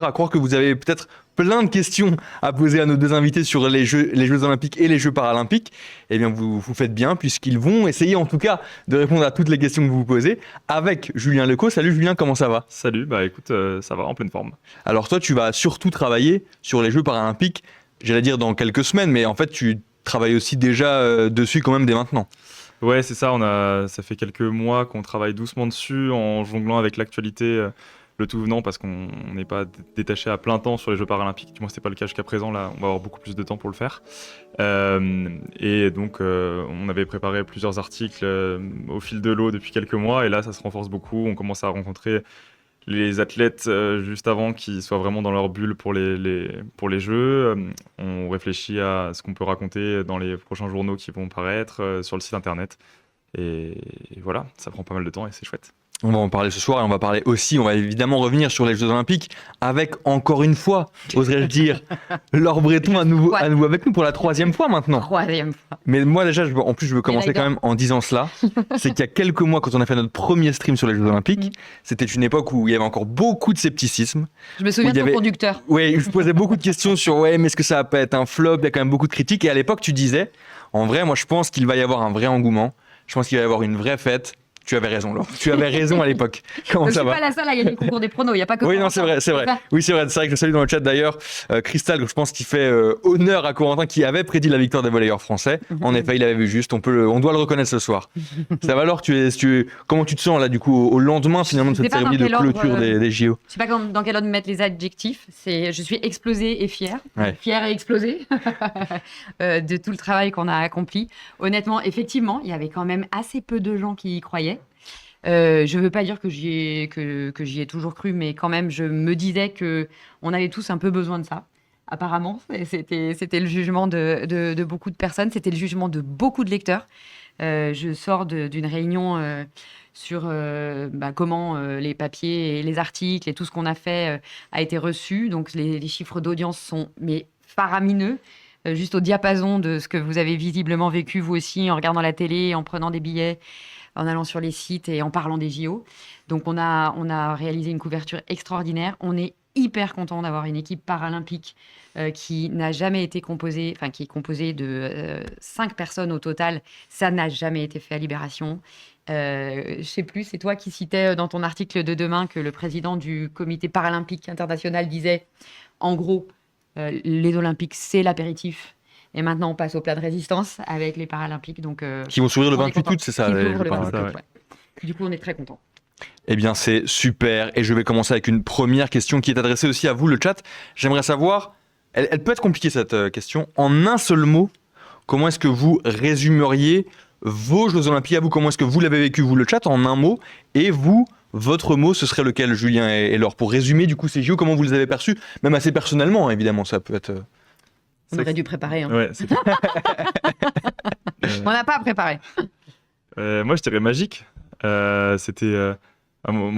À croire que vous avez peut-être plein de questions à poser à nos deux invités sur les Jeux Olympiques et les Jeux Paralympiques. Eh bien, vous faites bien, puisqu'ils vont essayer en tout cas de répondre à toutes les questions que vous vous posez avec Julien Lecaux. Salut Julien, comment ça va? Salut, bah écoute, ça va en pleine forme. Alors toi, tu vas surtout travailler sur les Jeux Paralympiques, j'allais dire dans quelques semaines, mais en fait, tu travailles aussi déjà dessus quand même dès maintenant. Ouais, c'est ça, ça fait quelques mois qu'on travaille doucement dessus en jonglant avec l'actualité, le tout venant parce qu'on n'est pas détaché à plein temps sur les Jeux Paralympiques. Du moins, c'était pas le cas jusqu'à présent. Là, on va avoir beaucoup plus de temps pour le faire. Et donc, on avait préparé plusieurs articles au fil de l'eau depuis quelques mois. Et là, ça se renforce beaucoup. On commence à rencontrer les athlètes juste avant qu'ils soient vraiment dans leur bulle pour les Jeux. On réfléchit à ce qu'on peut raconter dans les prochains journaux qui vont paraître sur le site internet. Et voilà, ça prend pas mal de temps et c'est chouette. On va en parler ce soir et on va parler aussi, on va évidemment revenir sur les Jeux Olympiques avec, encore une fois, oserais-je dire, Laure Breton à nouveau avec nous pour la 3e fois maintenant. 3e fois. Mais moi déjà, en plus je veux commencer quand même en disant cela, c'est qu'il y a quelques mois quand on a fait notre premier stream sur les Jeux Olympiques, c'était une époque où il y avait encore beaucoup de scepticisme. Je me souviens de ton conducteur. Oui, je posais beaucoup de questions sur mais est-ce que ça va pas être un flop, il y a quand même beaucoup de critiques et à l'époque tu disais, en vrai moi je pense qu'il va y avoir un vrai engouement, je pense qu'il va y avoir une vraie fête. Tu avais raison, Laure. Tu avais raison à l'époque. Comment ça va? Je suis pas la seule à gagner le concours des pronos. Il n'y a pas que. Oui, non, c'est vrai. Oui, c'est vrai. C'est vrai que je salue dans le chat d'ailleurs Cristal, je pense qu'il fait honneur à Corentin qui avait prédit la victoire des volleyeurs français. En effet, il avait vu juste. On doit le reconnaître ce soir. Ça va, Laure? Comment tu te sens là du coup au lendemain finalement de cette cérémonie de clôture des JO? Je sais pas dans quel ordre mettre les adjectifs. Je suis explosée et fière. Ouais. Fière et explosée de tout le travail qu'on a accompli. Honnêtement, effectivement, il y avait quand même assez peu de gens qui y croyaient. Je veux pas dire que j'y ai toujours cru, mais quand même, je me disais que on avait tous un peu besoin de ça. Apparemment, c'était le jugement de beaucoup de personnes, c'était le jugement de beaucoup de lecteurs. Je sors d'une réunion sur comment les papiers et les articles et tout ce qu'on a fait a été reçu. Donc les chiffres d'audience sont faramineux. Juste au diapason de ce que vous avez visiblement vécu vous aussi en regardant la télé, en prenant des billets, en allant sur les sites et en parlant des JO. Donc on a réalisé une couverture extraordinaire. On est hyper content d'avoir une équipe paralympique qui n'a jamais été composée, enfin qui est composée de 5 personnes au total. Ça n'a jamais été fait à Libération. Je sais plus, c'est toi qui citais dans ton article de demain que le président du comité paralympique international disait, en gros, les Olympiques, c'est l'apéritif. Et maintenant, on passe au plat de résistance avec les Paralympiques. Donc, qui vont s'ouvrir le 28 août, c'est ça? Qui s'ouvrent le 28 août, ouais. Du coup, on est très contents. Eh bien, c'est super. Et je vais commencer avec une première question qui est adressée aussi à vous, le chat. J'aimerais savoir, elle peut être compliquée cette question. En un seul mot, comment est-ce que vous résumeriez vos Jeux Olympiques à vous? Comment est-ce que vous l'avez vécu, vous, le chat, en un mot? Et vous, votre mot, ce serait lequel, Julien et Laure? Pour résumer, du coup, ces JO, comment vous les avez perçus? Même assez personnellement, hein, évidemment, ça peut être... On aurait dû préparer. Hein. Ouais, On n'a pas préparé. Moi, je dirais magique. Moi,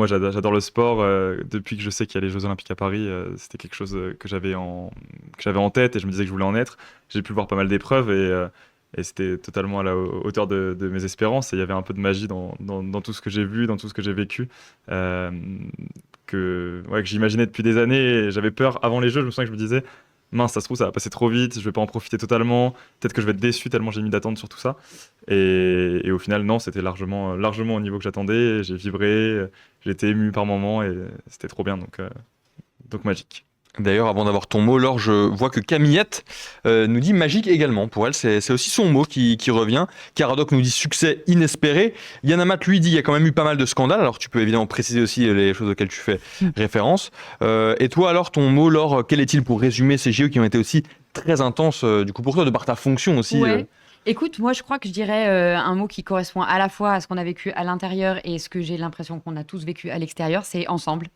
j'adore le sport. Depuis que je sais qu'il y a les Jeux Olympiques à Paris, c'était quelque chose que j'avais en tête et je me disais que je voulais en être. J'ai pu voir pas mal d'épreuves et c'était totalement à la hauteur de mes espérances. Et il y avait un peu de magie dans tout ce que j'ai vu, dans tout ce que j'ai vécu, que j'imaginais depuis des années. Et j'avais peur avant les Jeux. Je me souviens que je me disais, mince, ça se trouve, ça va passer trop vite, je vais pas en profiter totalement, peut-être que je vais être déçu tellement j'ai mis d'attente sur tout ça. Et au final, non, c'était largement au niveau que j'attendais, j'ai vibré, j'ai été ému par moments et c'était trop bien, donc magique. D'ailleurs, avant d'avoir ton mot, Laure, je vois que Camillette nous dit magique également. Pour elle, c'est aussi son mot qui revient. Caradoc nous dit succès inespéré. Yanamat, lui, dit il y a quand même eu pas mal de scandales. Alors, tu peux évidemment préciser aussi les choses auxquelles tu fais référence. Et toi, alors, ton mot, Laure, quel est-il pour résumer ces JO qui ont été aussi très intenses, du coup, pour toi, de par ta fonction aussi Ouais. Écoute, moi, je crois que je dirais un mot qui correspond à la fois à ce qu'on a vécu à l'intérieur et ce que j'ai l'impression qu'on a tous vécu à l'extérieur, c'est ensemble.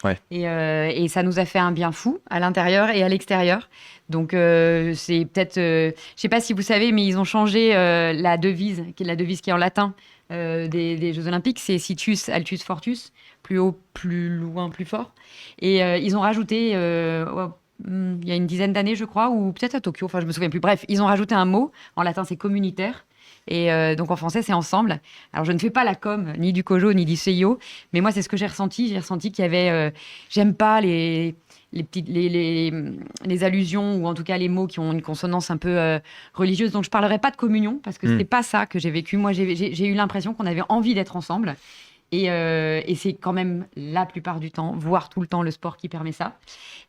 Ouais. Et ça nous a fait un bien fou à l'intérieur et à l'extérieur. Donc c'est peut-être, je sais pas si vous savez, mais ils ont changé la devise qui est en latin des Jeux Olympiques, c'est Situs Altus Fortus, plus haut, plus loin, plus fort. Et ils ont rajouté, il y a une dizaine d'années, je crois, ou peut-être à Tokyo, enfin je me souviens plus. Bref, ils ont rajouté un mot en latin, c'est communitaire. Et donc en français, c'est ensemble. Alors je ne fais pas la com ni du COJO ni du CIO, mais moi c'est ce que j'ai ressenti. J'ai ressenti qu'il y avait, j'aime pas les allusions ou en tout cas les mots qui ont une consonance un peu religieuse. Donc je parlerai pas de communion parce que c'est pas ça que j'ai vécu. Moi j'ai eu l'impression qu'on avait envie d'être ensemble. Et c'est quand même la plupart du temps, voire tout le temps, le sport qui permet ça.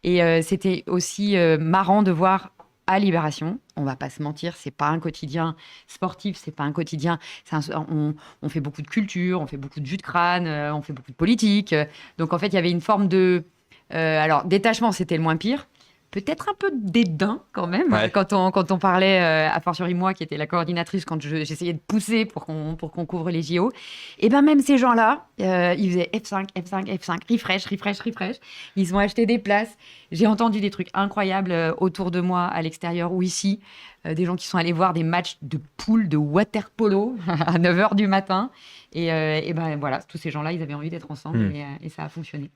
Et c'était aussi marrant de voir à Libération, on va pas se mentir, c'est pas un quotidien sportif, c'est pas un quotidien. On fait beaucoup de culture, on fait beaucoup de jus de crâne, on fait beaucoup de politique. Donc en fait, il y avait une forme de. Alors, détachement, c'était le moins pire. Peut-être un peu de dédain quand même, quand on parlait, a fortiori moi qui étais la coordinatrice, quand j'essayais de pousser pour qu'on couvre les JO. Et bien même ces gens-là, ils faisaient F5, F5, F5, refresh. Ils ont acheté des places. J'ai entendu des trucs incroyables autour de moi, à l'extérieur ou ici. Des gens qui sont allés voir des matchs de poule, de water-polo à 9h du matin. Et ben voilà, tous ces gens-là, ils avaient envie d'être ensemble et ça a fonctionné.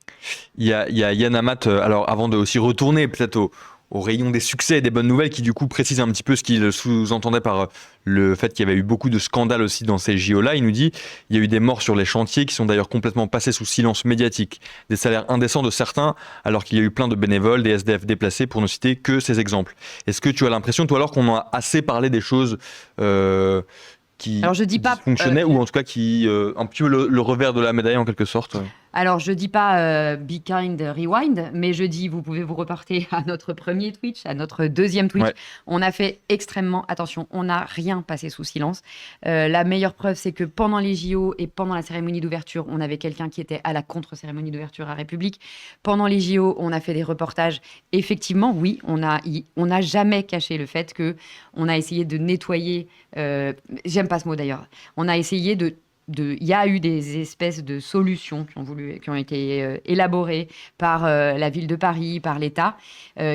Il y a Yann Amat, alors avant de aussi retourner peut-être au rayon des succès et des bonnes nouvelles, qui du coup précise un petit peu ce qu'il sous-entendait par le fait qu'il y avait eu beaucoup de scandales aussi dans ces JO-là. Il nous dit il y a eu des morts sur les chantiers qui sont d'ailleurs complètement passés sous silence médiatique, des salaires indécents de certains, alors qu'il y a eu plein de bénévoles, des SDF déplacés, pour ne citer que ces exemples. Est-ce que tu as l'impression, toi alors, qu'on a assez parlé des choses qui Alors, je dis pas, fonctionnaient, ou en tout cas qui un petit peu le revers de la médaille en quelque sorte? Alors, je dis pas Be Kind, Rewind, mais je dis, vous pouvez vous reporter à notre premier Twitch, à notre deuxième Twitch. Ouais. On a fait extrêmement attention. On n'a rien passé sous silence. La meilleure preuve, c'est que pendant les JO et pendant la cérémonie d'ouverture, on avait quelqu'un qui était à la contre-cérémonie d'ouverture à République. Pendant les JO, on a fait des reportages. Effectivement, oui, on n'a jamais caché le fait que on a essayé de nettoyer. J'aime pas ce mot d'ailleurs. On a essayé il y a eu des espèces de solutions qui ont été élaborées par la ville de Paris, par l'État,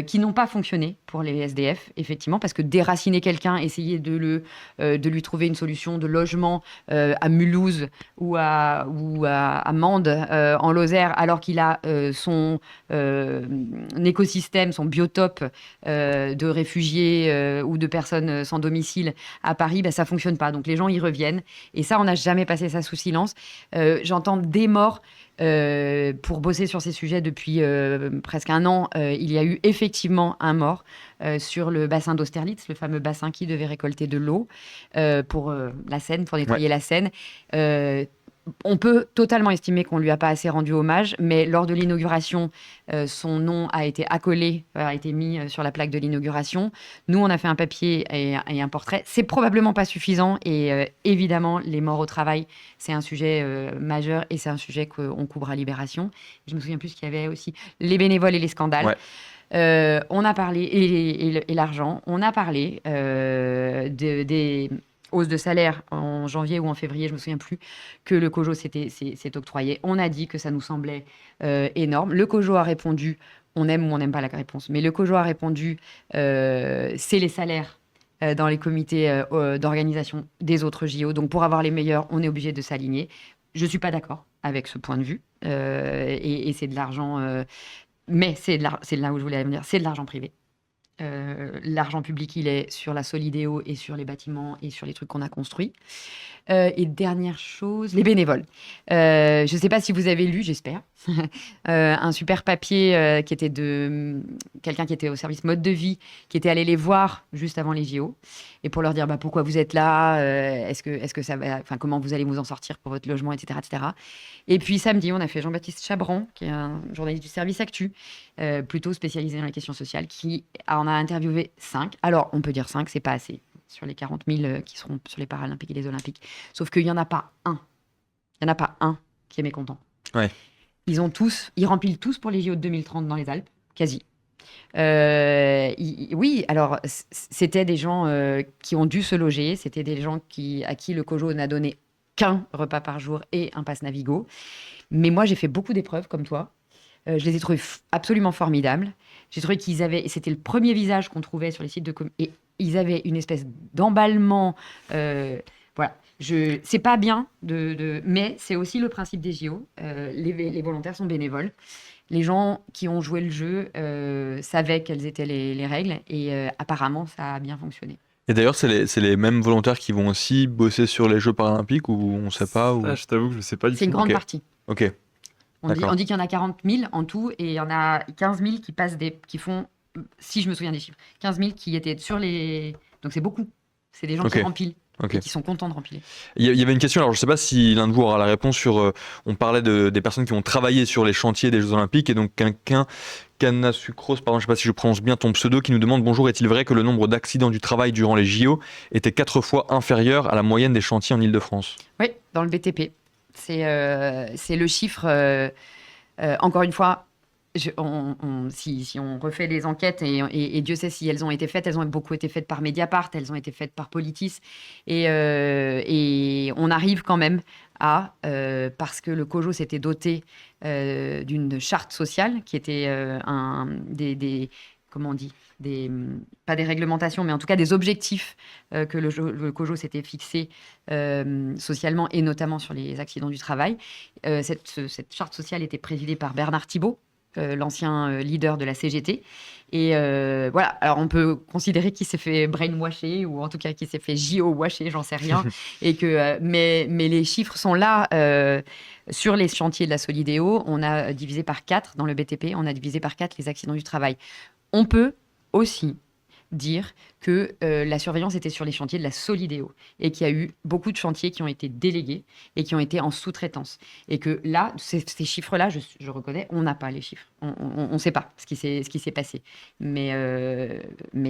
qui n'ont pas fonctionné pour les SDF, effectivement, parce que déraciner quelqu'un, essayer de lui trouver une solution de logement à Mulhouse ou à Mende, en Lozère, alors qu'il a son écosystème, son biotope de réfugiés ou de personnes sans domicile à Paris, ben, ça fonctionne pas. Donc les gens y reviennent. Et ça, on n'a jamais passé ça sous silence. J'entends des morts pour bosser sur ces sujets depuis presque un an. Il y a eu effectivement un mort sur le bassin d'Austerlitz, le fameux bassin qui devait récolter de l'eau pour la Seine, pour nettoyer la Seine. On peut totalement estimer qu'on ne lui a pas assez rendu hommage, mais lors de l'inauguration, son nom a été accolé, a été mis sur la plaque de l'inauguration. Nous, on a fait un papier et un portrait. C'est probablement pas suffisant et évidemment, les morts au travail, c'est un sujet majeur et c'est un sujet qu'on couvre à Libération. Je me souviens plus qu'il y avait aussi les bénévoles et les scandales. Ouais. On a parlé, et l'argent, on a parlé des hausse de salaire en janvier ou en février, je me souviens plus, que le COJO s'est octroyé. On a dit que ça nous semblait énorme. Le COJO a répondu, on aime ou on n'aime pas la réponse, mais le COJO a répondu, c'est les salaires dans les comités d'organisation des autres JO. Donc pour avoir les meilleurs, on est obligé de s'aligner. Je suis pas d'accord avec ce point de vue et c'est de l'argent, mais c'est là où je voulais venir, c'est de l'argent privé. L'argent public, il est sur la Solidéo et sur les bâtiments et sur les trucs qu'on a construits. Et dernière chose, les bénévoles. Je ne sais pas si vous avez lu, j'espère, un super papier qui était de quelqu'un qui était au service mode de vie, qui était allé les voir juste avant les JO, et pour leur dire pourquoi vous êtes là, est-ce que ça va, comment vous allez vous en sortir pour votre logement, etc., etc. Et puis samedi, on a fait Jean-Baptiste Chabran, qui est un journaliste du service Actu, plutôt spécialisé dans les questions sociales, qui en a interviewé 5. Alors, on peut dire 5, c'est pas assez sur les 40 000 qui seront sur les Paralympiques et les Olympiques. Sauf qu'il n'y en a pas un. Il n'y en a pas un qui est mécontent. Ouais. Ils remplissent tous pour les JO de 2030 dans les Alpes, quasi. Oui, alors c'était des gens qui ont dû se loger, c'était des gens à qui le COJO n'a donné qu'un repas par jour et un pass Navigo. Mais moi, j'ai fait beaucoup d'épreuves comme toi. Je les ai trouvés absolument formidables. J'ai trouvé c'était le premier visage qu'on trouvait sur les sites et ils avaient une espèce d'emballement. Voilà. C'est pas bien, mais c'est aussi le principe des JO. Les volontaires sont bénévoles. Les gens qui ont joué le jeu savaient quelles étaient les règles et apparemment, ça a bien fonctionné. Et d'ailleurs, c'est les mêmes volontaires qui vont aussi bosser sur les Jeux paralympiques ou on sait pas ou... Ça, je t'avoue que je sais pas du C'est une tout. grande Ok. partie. Ok. D'accord. On dit qu'il y en a 40 000 en tout et il y en a 15 000 qui font, si je me souviens des chiffres, 15 000 qui étaient sur les... Donc c'est beaucoup. C'est des gens Ok. qui rempilent Ok. et qui sont contents de remplir. Il y avait une question, alors je sais pas si l'un de vous aura la réponse sur... on parlait des personnes qui ont travaillé sur les chantiers des Jeux Olympiques et donc quelqu'un, Cana Sucrose, pardon, je sais pas si je prononce bien ton pseudo, qui nous demande: bonjour, est-il vrai que le nombre d'accidents du travail durant les JO était 4 fois inférieur à la moyenne des chantiers en Île-de-France? Oui, dans le BTP. C'est le chiffre, encore une fois, si on refait les enquêtes, et Dieu sait si elles ont été faites, elles ont beaucoup été faites par Mediapart, elles ont été faites par Politis, et on arrive quand même à, parce que le COJO s'était doté d'une charte sociale qui était comment on dit, pas des réglementations, mais en tout cas des objectifs que le COJO s'était fixé socialement et notamment sur les accidents du travail. Cette charte sociale était présidée par Bernard Thibault, l'ancien leader de la CGT. Et voilà, alors on peut considérer qu'il s'est fait brainwasher ou en tout cas qu'il s'est fait JO-washer, j'en sais rien. Mais les chiffres sont là. Sur les chantiers de la Solidéo, on a divisé par 4 dans le BTP, on a divisé par 4 les accidents du travail. On peut aussi dire que la surveillance était sur les chantiers de la Solidéo et qu'il y a eu beaucoup de chantiers qui ont été délégués et qui ont été en sous-traitance. Et que là, ces chiffres-là, je reconnais, on n'a pas les chiffres. On ne sait pas ce qui s'est passé. Mais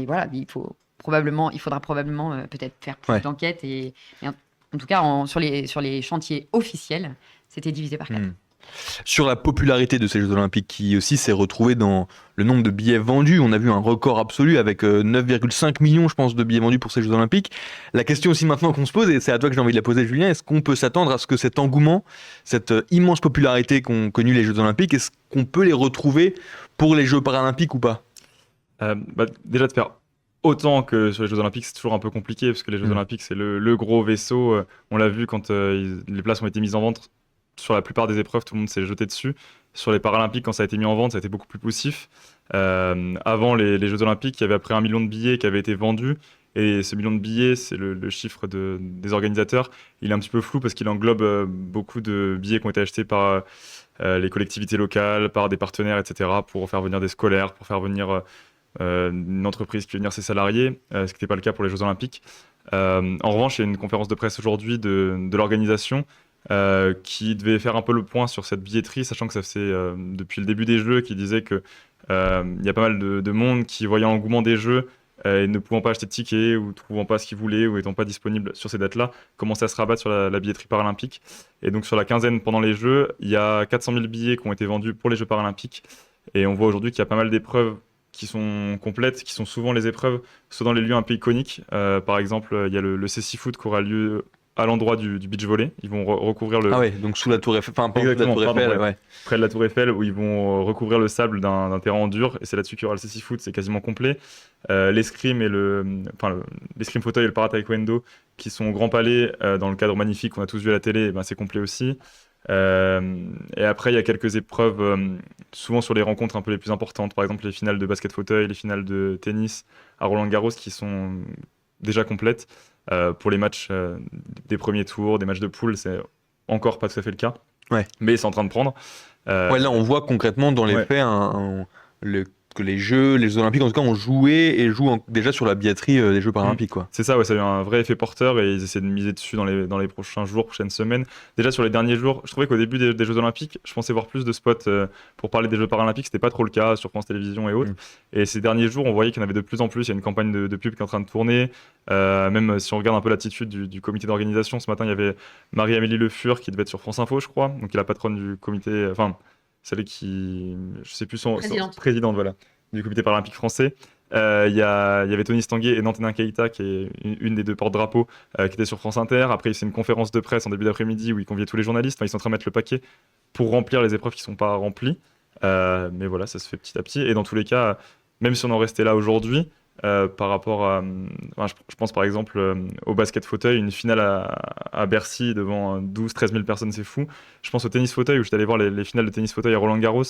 voilà, il faudra probablement peut-être faire plus d'enquêtes. Et en tout cas, sur les chantiers officiels, c'était divisé par 4. Sur la popularité de ces Jeux Olympiques qui aussi s'est retrouvée dans le nombre de billets vendus. On a vu un record absolu avec 9,5 millions, je pense, de billets vendus pour ces Jeux Olympiques. La question aussi maintenant qu'on se pose, et c'est à toi que j'ai envie de la poser, Julien, est-ce qu'on peut s'attendre à ce que cet engouement, cette immense popularité qu'ont connue les Jeux Olympiques, est-ce qu'on peut les retrouver pour les Jeux paralympiques ou pas? Déjà de faire autant que sur les Jeux Olympiques, c'est toujours un peu compliqué parce que les Jeux Olympiques, c'est le gros vaisseau. On l'a vu quand les places ont été mises en vente. Sur la plupart des épreuves, tout le monde s'est jeté dessus. Sur les Paralympiques, quand ça a été mis en vente, ça a été beaucoup plus poussif. Avant les Jeux Olympiques, il y avait à peu près 1 million de billets qui avaient été vendus. Et ce million de billets, c'est le chiffre des organisateurs. Il est un petit peu flou parce qu'il englobe beaucoup de billets qui ont été achetés par les collectivités locales, par des partenaires, etc., pour faire venir des scolaires, pour faire venir une entreprise qui fait venir ses salariés, ce qui n'était pas le cas pour les Jeux Olympiques. En revanche, il y a une conférence de presse aujourd'hui de l'organisation qui devait faire un peu le point sur cette billetterie, sachant que ça fait depuis le début des Jeux, qui disait que il y a pas mal de monde qui voyait l'engouement des Jeux et ne pouvant pas acheter de tickets ou ne trouvant pas ce qu'ils voulaient ou n'étant pas disponibles sur ces dates-là, commençaient à se rabattre sur la billetterie paralympique. Et donc sur la quinzaine pendant les Jeux, il y a 400 000 billets qui ont été vendus pour les Jeux paralympiques. Et on voit aujourd'hui qu'il y a pas mal d'épreuves qui sont complètes, qui sont souvent les épreuves, soit dans les lieux un peu iconiques. Par exemple, il y a le CC Foot qui aura lieu à l'endroit du beach volley. Ils vont recouvrir le... Ah ouais, donc sous la tour Eiffel, enfin, pas la Exactement, tour pardon, Eiffel, ouais. Près de la tour Eiffel, où ils vont recouvrir le sable d'un terrain en dur, et c'est là-dessus qu'il y aura le CC Foot, c'est quasiment complet. L'escrime l'escrime fauteuil et le para-taekwondo, qui sont au Grand Palais, dans le cadre magnifique qu'on a tous vu à la télé, c'est complet aussi. Et après, il y a quelques épreuves, souvent sur les rencontres un peu les plus importantes, par exemple les finales de basket fauteuil, les finales de tennis à Roland-Garros, qui sont déjà complètes. Pour les matchs des premiers tours, des matchs de poule, c'est encore pas tout à fait le cas. Ouais. Mais c'est en train de prendre. Ouais, là, on voit concrètement dans les faits que les Jeux Olympiques, en tout cas, ont joué et jouent déjà sur la billetterie des Jeux paralympiques, quoi. C'est ça, ouais, ça a eu un vrai effet porteur et ils essaient de miser dessus dans les prochains jours, prochaines semaines. Déjà sur les derniers jours, je trouvais qu'au début des Jeux Olympiques, je pensais voir plus de spots pour parler des Jeux paralympiques. C'était pas trop le cas sur France Télévisions et autres. Et ces derniers jours, on voyait qu'il y en avait de plus en plus. Il y a une campagne de pub qui est en train de tourner. Même si on regarde un peu l'attitude du comité d'organisation, ce matin, il y avait Marie-Amélie Le Fur qui devait être sur France Info, je crois. Donc, qui est la patronne du comité, enfin, celle qui, je sais plus son présidente, voilà, du comité paralympique français. Il y avait Tony Stanguet et Nantenin Keita, qui est une des deux porte-drapeaux, qui était sur France Inter. Après, c'est une conférence de presse en début d'après-midi où ils conviaient tous les journalistes. Enfin, ils sont en train de mettre le paquet pour remplir les épreuves qui ne sont pas remplies. Mais voilà, ça se fait petit à petit. Et dans tous les cas, même si on en restait là aujourd'hui, par rapport à... je pense par exemple au basket fauteuil, une finale à Bercy devant 12-13 000 personnes, c'est fou. Je pense au tennis fauteuil, où j'étais allé voir les finales de tennis fauteuil à Roland-Garros.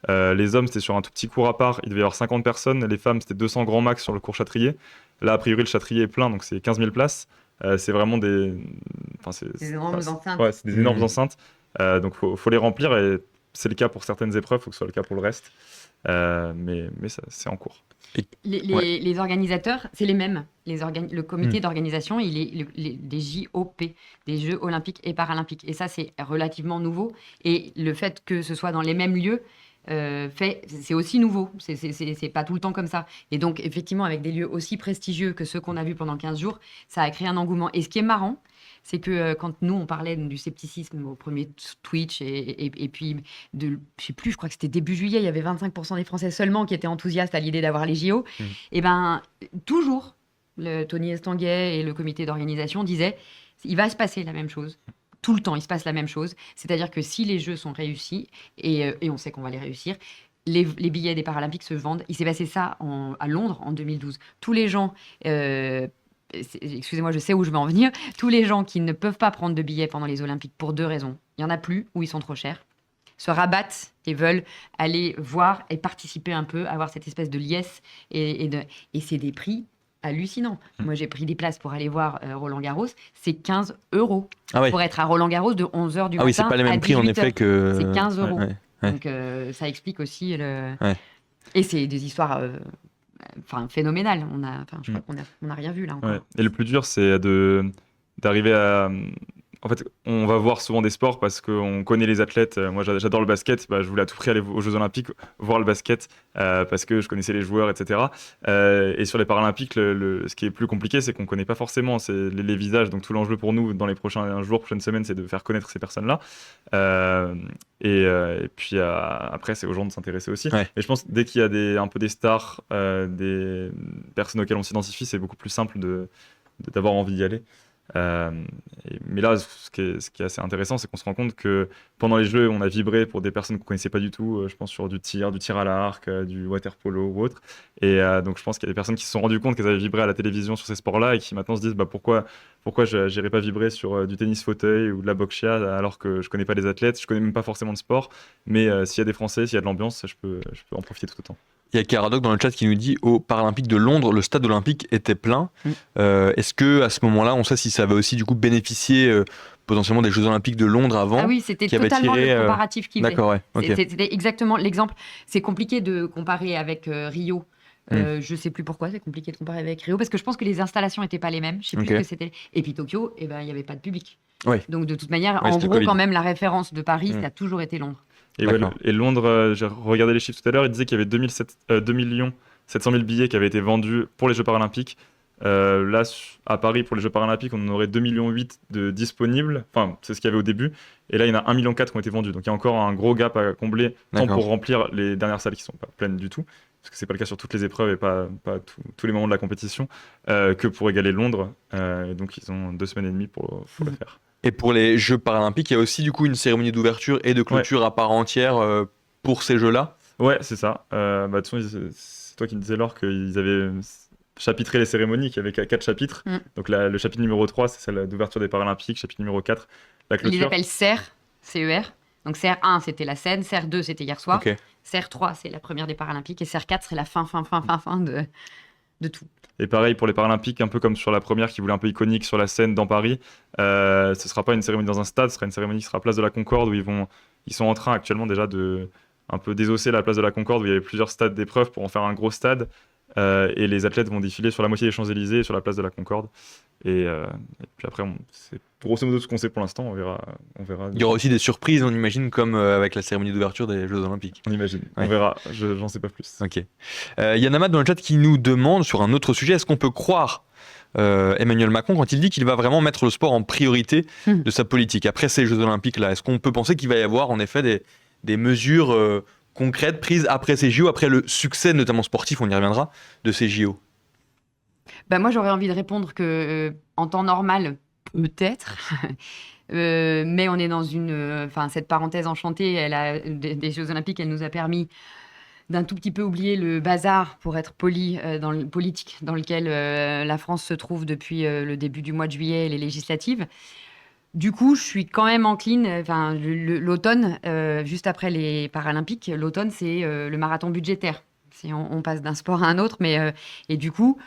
Les hommes, c'était sur un tout petit court à part, il devait y avoir 50 personnes. Les femmes, c'était 200 grands max sur le court Châtrier. Là, a priori, le Châtrier est plein, donc c'est 15 000 places. C'est vraiment des... Des énormes enceintes. Ouais, c'est des énormes Mhm. enceintes. Donc, faut les remplir et c'est le cas pour certaines épreuves, il faut que ce soit le cas pour le reste. Mais ça, c'est en cours. Les organisateurs, c'est les mêmes. Le comité d'organisation, il est des JOP, des Jeux olympiques et paralympiques. Et ça, c'est relativement nouveau. Et le fait que ce soit dans les mêmes lieux, c'est aussi nouveau. C'est pas tout le temps comme ça. Et donc, effectivement, avec des lieux aussi prestigieux que ceux qu'on a vus pendant 15 jours, ça a créé un engouement. Et ce qui est marrant, c'est que quand nous, on parlait du scepticisme au premier Twitch, et puis, je sais plus, je crois que c'était début juillet, il y avait 25% des Français seulement qui étaient enthousiastes à l'idée d'avoir les JO. Et ben, toujours, Tony Estanguet et le comité d'organisation disaient, il va se passer la même chose. Tout le temps, il se passe la même chose. C'est-à-dire que si les Jeux sont réussis, et on sait qu'on va les réussir, les billets des Paralympiques se vendent. Il s'est passé ça à Londres en 2012. Tous les gens, excusez-moi, je sais où je vais en venir, tous les gens qui ne peuvent pas prendre de billets pendant les Olympiques pour 2 raisons. Il n'y en a plus ou ils sont trop chers, se rabattent et veulent aller voir et participer un peu, avoir cette espèce de liesse. Et c'est des prix hallucinants. Moi, j'ai pris des places pour aller voir Roland Garros, c'est 15 € Ah oui. pour être à Roland Garros de 11h du Ah oui, matin c'est pas les à mêmes prix en 18h. effet que. C'est 15 €. Ouais, ouais. Donc ça explique aussi le... Ouais. Et c'est des histoires phénoménales. Je crois qu'on n'a rien vu là encore. Ouais. Et le plus dur, c'est d'arriver à... En fait, on va voir souvent des sports parce qu'on connaît les athlètes. Moi, j'adore le basket. Je voulais à tout prix aller aux Jeux Olympiques, voir le basket parce que je connaissais les joueurs, etc. Et sur les Paralympiques, ce qui est plus compliqué, c'est qu'on ne connaît pas forcément les visages. Donc, tout l'enjeu pour nous, dans les prochains jours, prochaines semaines, c'est de faire connaître ces personnes-là. Et puis, après, c'est aux gens de s'intéresser aussi. Ouais. Mais je pense que dès qu'il y a un peu des stars, des personnes auxquelles on s'identifie, c'est beaucoup plus simple d'avoir envie d'y aller. Mais là, ce qui est assez intéressant, c'est qu'on se rend compte que pendant les Jeux, on a vibré pour des personnes qu'on connaissait pas du tout. Je pense sur du tir à l'arc, du water polo ou autre. Et donc, je pense qu'il y a des personnes qui se sont rendues compte qu'elles avaient vibré à la télévision sur ces sports-là et qui maintenant se disent pourquoi je n'irais pas vibrer sur du tennis fauteuil ou de la boxe alors que je connais pas les athlètes, je connais même pas forcément de sport. Mais s'il y a des Français, s'il y a de l'ambiance, je peux en profiter tout autant. Il y a Caradoc dans le chat qui nous dit aux Paralympiques de Londres, le stade olympique était plein. Est-ce que à ce moment-là, on sait si ça va aussi du coup bénéficier potentiellement des Jeux Olympiques de Londres avant? Ah oui, c'était qui avait totalement tiré, le comparatif qu'il faisait. D'accord, ouais. Ok. C'était exactement l'exemple. C'est compliqué de comparer avec Rio. Je sais plus pourquoi c'est compliqué de comparer avec Rio parce que je pense que les installations n'étaient pas les mêmes. Je sais plus ce que c'était. Et puis Tokyo, il n'y avait pas de public. Ouais. Donc de toute manière, Ouais, en c'était gros, Covid. quand même, la référence de Paris, ça a toujours été Londres. Et Londres, j'ai regardé les chiffres tout à l'heure, il disait qu'il y avait 2 700 000 billets qui avaient été vendus pour les Jeux Paralympiques. Là, à Paris, pour les Jeux Paralympiques, on en aurait 2,8 millions de disponibles. Enfin, c'est ce qu'il y avait au début. Et là, il y en a 1,4 million qui ont été vendus. Donc, il y a encore un gros gap à combler, tant D'accord. pour remplir les dernières salles qui ne sont pas pleines du tout, parce que ce n'est pas le cas sur toutes les épreuves et pas tous les moments de la compétition, que pour égaler Londres. Et donc, ils ont 2 semaines et demie pour le faire. Et pour les Jeux Paralympiques, il y a aussi du coup une cérémonie d'ouverture et de clôture à part entière pour ces Jeux-là? Ouais, c'est ça. De toute façon, c'est toi qui me disais, Laure, qu'ils avaient chapitré les cérémonies, qu'il y avait 4 chapitres. Donc le chapitre numéro 3, c'est celle d'ouverture des Paralympiques. Chapitre numéro 4, la clôture. Ils les appellent CER, CER. Donc CER 1, c'était la scène. CER 2, c'était hier soir. Ok. CER 3, c'est la première des Paralympiques. Et CER 4, c'est la fin de tout. Et pareil pour les Paralympiques, un peu comme sur la première qui voulait un peu iconique sur la scène dans Paris. Ce ne sera pas une cérémonie dans un stade, ce sera une cérémonie qui sera à Place de la Concorde où ils sont en train actuellement déjà de un peu désosser la Place de la Concorde où il y avait plusieurs stades d'épreuves pour en faire un gros stade. Et les athlètes vont défiler sur la moitié des Champs-Élysées et sur la Place de la Concorde. Et puis après, c'est grosso modo ce qu'on sait pour l'instant. On verra. Il y aura aussi des surprises, on imagine, comme avec la cérémonie d'ouverture des Jeux Olympiques. On imagine. Ouais. On verra. J'en sais pas plus. Ok. Il y a Namad dans le chat qui nous demande sur un autre sujet, est-ce qu'on peut croire Emmanuel Macron quand il dit qu'il va vraiment mettre le sport en priorité de sa politique après ces Jeux Olympiques-là? Est-ce qu'on peut penser qu'il va y avoir en effet des mesures concrètes prises après ces JO, après le succès notamment sportif, on y reviendra, de ces JO? Moi, j'aurais envie de répondre que en temps normal, peut-être. Mais on est dans cette parenthèse enchantée, des Jeux Olympiques, elle nous a permis d'un tout petit peu oublier le bazar, pour être poli, dans le politique, dans lequel la France se trouve depuis le début du mois de juillet et les législatives. Du coup, je suis quand même encline, l'automne, juste après les Paralympiques, l'automne, c'est le marathon budgétaire. On passe d'un sport à un autre, et du coup,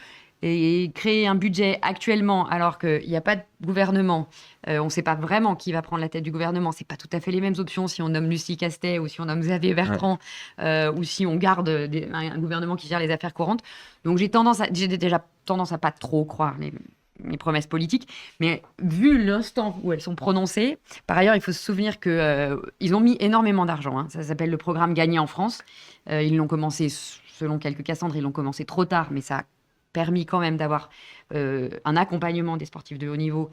et créer un budget actuellement, alors qu'il n'y a pas de gouvernement, on ne sait pas vraiment qui va prendre la tête du gouvernement. C'est pas tout à fait les mêmes options si on nomme Lucie Castet ou si on nomme Xavier Bertrand ou si on garde un gouvernement qui gère les affaires courantes. Donc j'ai déjà tendance à pas trop croire les promesses politiques, mais vu l'instant où elles sont prononcées, par ailleurs, il faut se souvenir qu'ils ont mis énormément d'argent. Hein. Ça s'appelle le programme Gagner en France. Ils l'ont commencé, selon quelques Cassandres, ils l'ont commencé trop tard, mais ça a permis quand même d'avoir un accompagnement des sportifs de haut niveau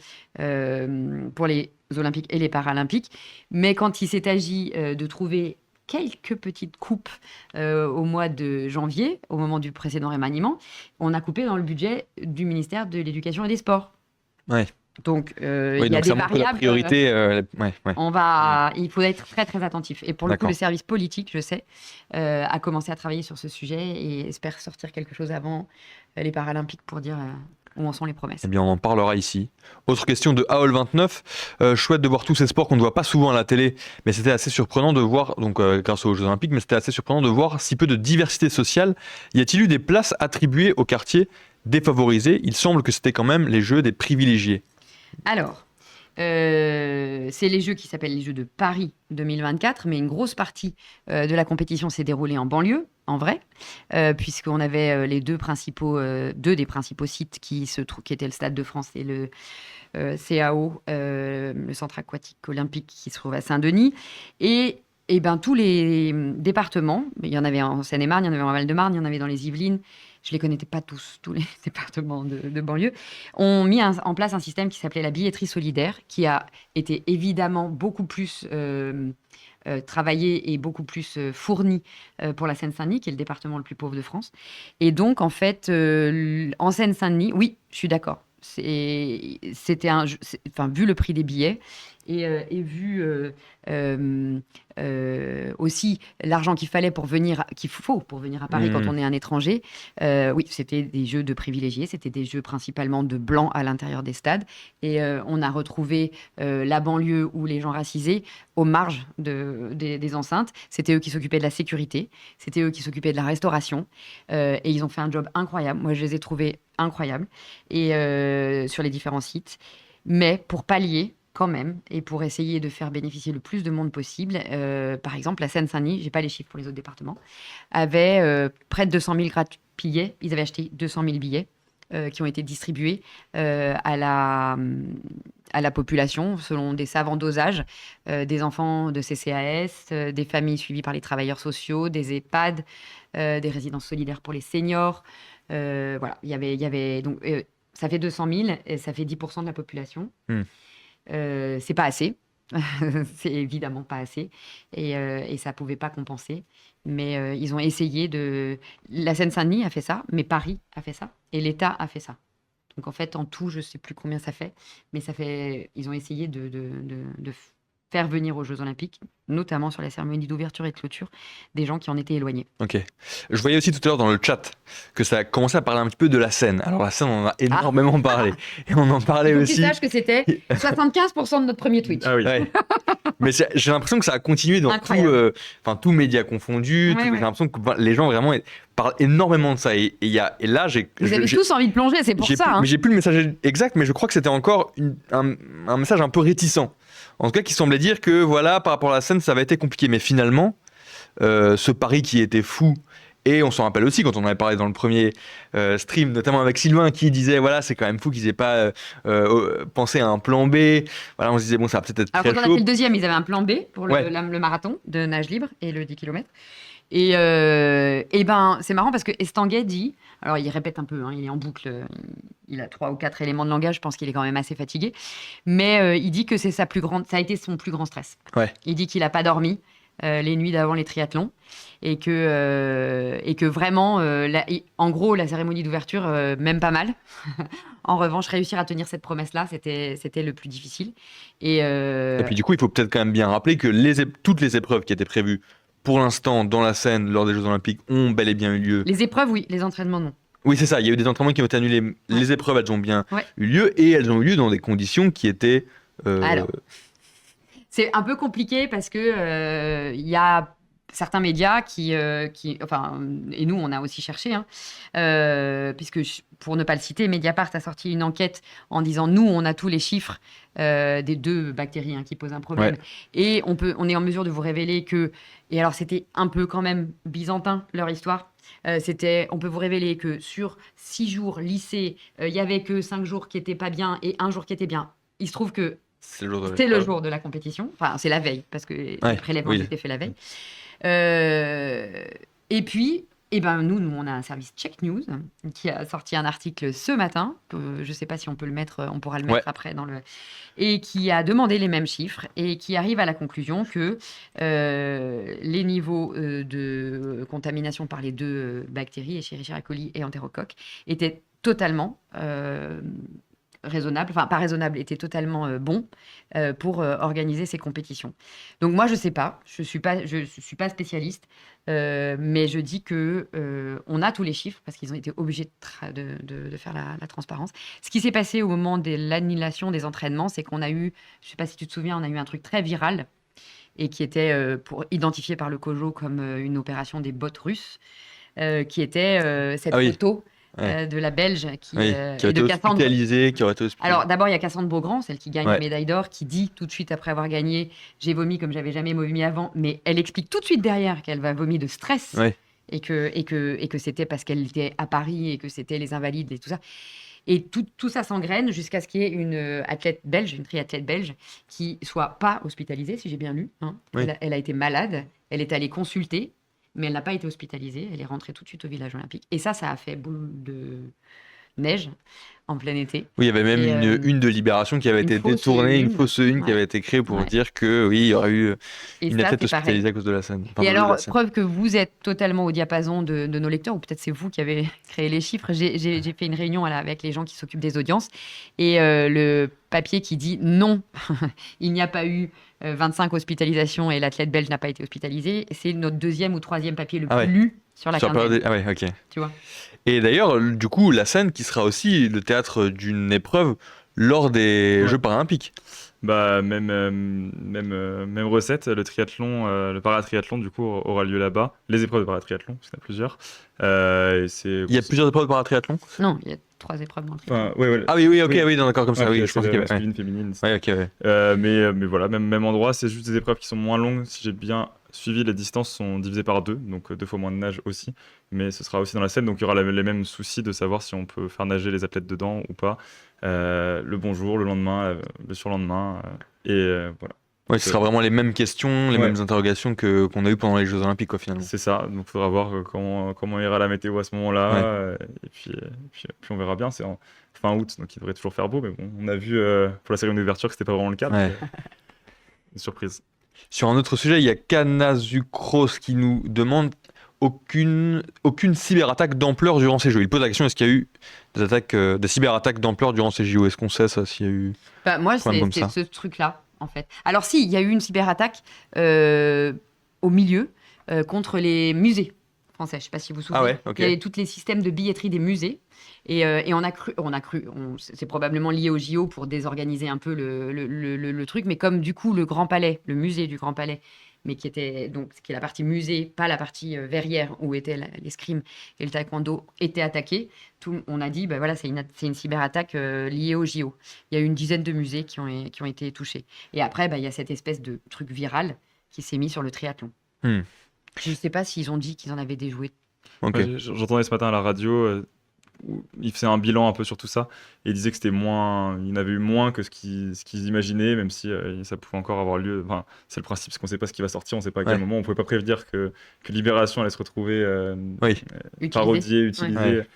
pour les Olympiques et les Paralympiques. Mais quand il s'est agi de trouver quelques petites coupes au mois de janvier, au moment du précédent remaniement, on a coupé dans le budget du ministère de l'Éducation et des Sports. Ouais. Donc, Oui, il y a donc des ça montre que la variables. priorité, Il faut être très, très attentif. Et pour le coup, D'accord. le service politique, je sais, a commencé à travailler sur ce sujet et espère sortir quelque chose avant les Paralympiques pour dire où en sont les promesses. Eh bien, on en parlera ici. Autre question de AOL29. Chouette de voir tous ces sports qu'on ne voit pas souvent à la télé, mais c'était assez surprenant de voir, donc grâce aux Jeux Olympiques, mais c'était assez surprenant de voir si peu de diversité sociale. Y a-t-il eu des places attribuées aux quartiers défavorisés? Il semble que c'était quand même les Jeux des privilégiés. Alors, c'est les Jeux qui s'appellent les Jeux de Paris 2024, mais une grosse partie de la compétition s'est déroulée en banlieue, en vrai, puisqu'on avait deux des principaux sites qui étaient le Stade de France et le CAO, le Centre aquatique olympique qui se trouve à Saint-Denis. Et tous les départements, il y en avait en Seine-et-Marne, il y en avait en Val-de-Marne, il y en avait dans les Yvelines, je ne les connaissais pas tous les départements de banlieue, ont mis en place un système qui s'appelait la billetterie solidaire, qui a été évidemment beaucoup plus travaillé et beaucoup plus fourni pour la Seine-Saint-Denis, qui est le département le plus pauvre de France. Et donc, en fait, en Seine-Saint-Denis, oui, je suis d'accord. C'était vu le prix des billets et vu aussi l'argent qu'il faut pour venir à Paris quand on est un étranger. Oui, c'était des jeux de privilégiés, c'était des jeux principalement de blancs à l'intérieur des stades. Et on a retrouvé la banlieue où les gens racisés aux marges des enceintes. C'était eux qui s'occupaient de la sécurité, c'était eux qui s'occupaient de la restauration. Et ils ont fait un job incroyable. Moi, je les ai trouvés incroyables et sur les différents sites. Mais pour pallier quand même, et pour essayer de faire bénéficier le plus de monde possible, par exemple, la Seine-Saint-Denis, j'ai pas les chiffres pour les autres départements, avait près de 200 000 billets. Ils avaient acheté 200 000 billets qui ont été distribués à la population selon des savants dosages, des enfants de CCAS, des familles suivies par les travailleurs sociaux, des EHPAD, des résidences solidaires pour les seniors. Voilà, il y avait donc ça fait 200 000 et ça fait 10% de la population. C'est pas assez. C'est évidemment pas assez. Et ça pouvait pas compenser. Mais ils ont essayé de... La Seine-Saint-Denis a fait ça, mais Paris a fait ça. Et l'État a fait ça. Donc en fait, en tout, je sais plus combien ça fait. Mais ça fait... Ils ont essayé de faire venir aux Jeux Olympiques, notamment sur la cérémonie d'ouverture et de clôture, des gens qui en étaient éloignés. Ok. Je voyais aussi tout à l'heure dans le chat que ça a commencé à parler un petit peu de la Seine. Alors la Seine, on en a énormément parlé. Et on en parlait Il faut aussi. que tu saches que c'était 75% de notre premier Twitch. Ah oui. Ouais. Mais j'ai l'impression que ça a continué dans tout média confondu. Ouais, J'ai ouais. l'impression que les gens vraiment parlent énormément de ça. Et là, Vous avez tous envie de plonger, c'est pour ça. Hein. Mais j'ai plus le message exact, mais je crois que c'était encore un message un peu réticent. En tout cas, qui semblait dire que voilà, par rapport à la Seine, ça avait été compliqué. Mais finalement, ce pari qui était fou, et on s'en rappelle aussi quand on en avait parlé dans le premier stream, notamment avec Sylvain, qui disait voilà, c'est quand même fou qu'ils aient pas pensé à un plan B. Voilà, on se disait bon, ça va peut-être être Alors très quand on a chaud. fait le deuxième, ils avaient un plan B pour le marathon de nage libre et le 10 km. Et c'est marrant parce que Estanguet dit, alors il répète un peu, hein, il est en boucle, il a 3 ou 4 éléments de langage, je pense qu'il est quand même assez fatigué, mais il dit que ça a été son plus grand stress. Ouais. Il dit qu'il n'a pas dormi les nuits d'avant les triathlons et que vraiment, en gros, la cérémonie d'ouverture, même pas mal. En revanche, réussir à tenir cette promesse-là, c'était le plus difficile. Et puis du coup, il faut peut-être quand même bien rappeler que toutes les épreuves qui étaient prévues pour l'instant dans la Seine lors des Jeux Olympiques ont bel et bien eu lieu. Les épreuves, oui, les entraînements, non. Oui, c'est ça. Il y a eu des entraînements qui ont été annulés. Les épreuves, elles ont bien eu lieu et elles ont eu lieu dans des conditions qui étaient... Alors, c'est un peu compliqué parce que il y a certains médias enfin, et nous, on a aussi cherché, hein, puisque, pour ne pas le citer, Mediapart a sorti une enquête en disant, nous, on a tous les chiffres des 2 bactéries, hein, qui posent un problème. Ouais. Et on est en mesure de vous révéler que, et alors c'était un peu quand même byzantin, leur histoire, on peut vous révéler que sur 6 jours lycée, il y avait que 5 jours qui étaient pas bien et 1 jour qui était bien. Il se trouve que C'est le jour de c'était le l'épreuve. jour de la compétition. Enfin, c'est la veille, parce que les Ouais, prélèvements oui. étaient faits la veille. Et puis, nous, on a un service Check News qui a sorti un article ce matin. Je ne sais pas si on peut le mettre, on pourra le mettre Ouais. après et qui a demandé les mêmes chiffres et qui arrive à la conclusion que les niveaux de contamination par les 2 bactéries, Escherichia coli et Enterocoque, étaient totalement raisonnable, enfin pas raisonnable, était totalement bon pour organiser ces compétitions. Donc moi je sais pas, je suis pas spécialiste, mais je dis que on a tous les chiffres parce qu'ils ont été obligés de faire la transparence. Ce qui s'est passé au moment de l'annulation des entraînements, c'est qu'on a eu, je sais pas si tu te souviens, on a eu un truc très viral et qui était identifié par le COJO comme une opération des bots russes, qui était cette Ah oui. photo Ouais. de la Belge qui Oui, qui a et été de Cassandre. hospitalisé, qui aurait été hospitalisé. Alors d'abord, il y a Cassandre Beaugrand, celle qui gagne Ouais. la médaille d'or, qui dit tout de suite après avoir gagné, j'ai vomi comme j'avais jamais vomi avant, mais elle explique tout de suite derrière qu'elle va vomir de stress Ouais. et que c'était parce qu'elle était à Paris et que c'était les Invalides et tout ça. Et tout ça s'engraine jusqu'à ce qu'il y ait une athlète belge, une triathlète belge, qui soit pas hospitalisée, si j'ai bien lu, hein. Oui. Elle a été malade, elle est allée consulter, mais elle n'a pas été hospitalisée, elle est rentrée tout de suite au village olympique. Et ça a fait boule de neige en plein été. Oui, il y avait même Et, une une de Libération qui avait une été fausse détournée, une une. fausse une qui Ouais. avait été créée pour Ouais. dire que oui, il y aurait eu Et une ça, athlète c'est pareil. hospitalisée à cause de la scène. Enfin, Et de alors, la scène. preuve que vous êtes totalement au diapason de nos lecteurs, ou peut-être c'est vous qui avez créé les chiffres, j'ai fait une réunion avec les gens qui s'occupent des audiences, et le papier qui dit non, il n'y a pas eu 25 hospitalisations et l'athlète belge n'a pas été hospitalisé, c'est notre 2e ou 3e papier le Ah plus ouais. lu sur la Sur la quinzaine, période. Ah ouais, ok. tu vois. Et d'ailleurs, du coup, la scène qui sera aussi le théâtre d'une épreuve lors des Ouais. Jeux paralympiques. Bah, même recette, le triathlon, le paratriathlon, du coup, aura lieu là-bas. Les épreuves de paratriathlon, parce qu'il y en a plusieurs. Et c'est... Il y a plusieurs épreuves de paratriathlon. Non, il y a 3 épreuves dans le triathlon. Enfin, ouais. Ah oui, ok, Oui. oui, non, d'accord, comme ça, Ouais, oui, puis je pensais c'est qu'il y avait. masculine, féminine. Ouais, ok, ouais. Mais voilà, même endroit, c'est juste des épreuves qui sont moins longues. Si j'ai bien suivi, les distances sont divisées par 2, donc 2 fois moins de nage aussi. Mais ce sera aussi dans la Seine, donc il y aura les mêmes soucis de savoir si on peut faire nager les athlètes dedans ou pas. Le bonjour, le lendemain, le surlendemain. Voilà. Ouais, ce sera vraiment les mêmes questions, les Ouais. mêmes interrogations qu'on a eues pendant les Jeux Olympiques, quoi, finalement. C'est ça, donc il faudra voir comment ira la météo à ce moment-là. Ouais. Et puis on verra bien. C'est en fin août, donc il devrait toujours faire beau. Mais bon, on a vu pour la cérémonie d'ouverture que c'était pas vraiment le cas. Ouais. donc, une surprise. Sur un autre sujet, il y a Kanazucros qui nous demande aucune cyberattaque d'ampleur durant ces Jeux. Il pose la question, est-ce qu'il y a eu des cyberattaques d'ampleur durant ces JO? Est-ce qu'on sait ça, s'il y a eu... Bah, moi, Problème comme c'est ça. ce truc-là, en fait. Alors si, il y a eu une cyberattaque au milieu contre les musées français. Je ne sais pas si vous vous souvenez. Ah ouais, ok. Il y avait tous les systèmes de billetterie des musées. Et on a cru, c'est probablement lié au JO pour désorganiser un peu le truc. Mais comme du coup, le Grand Palais, le musée du Grand Palais, mais qui est la partie musée, pas la partie verrière où étaient l'escrime et le taekwondo, était attaqué. On a dit, bah voilà, c'est une cyberattaque liée au JO. Il y a eu une dizaine de musées qui ont été touchés. Et après, bah, il y a cette espèce de truc viral qui s'est mis sur le triathlon. Hmm. Je ne sais pas s'ils ont dit qu'ils en avaient déjoué. Ok. Ouais, j'entendais ce matin à la radio, où il faisait un bilan un peu sur tout ça, et il disait que c'était moins, il y en avait eu moins que ce qu'ils imaginaient, même si ça pouvait encore avoir lieu. Enfin, c'est le principe, c'est qu'on ne sait pas ce qui va sortir, on ne sait pas à quel Ouais. moment, on ne pouvait pas prévenir que Libération allait se retrouver Oui. parodiée, utilisée. Ouais.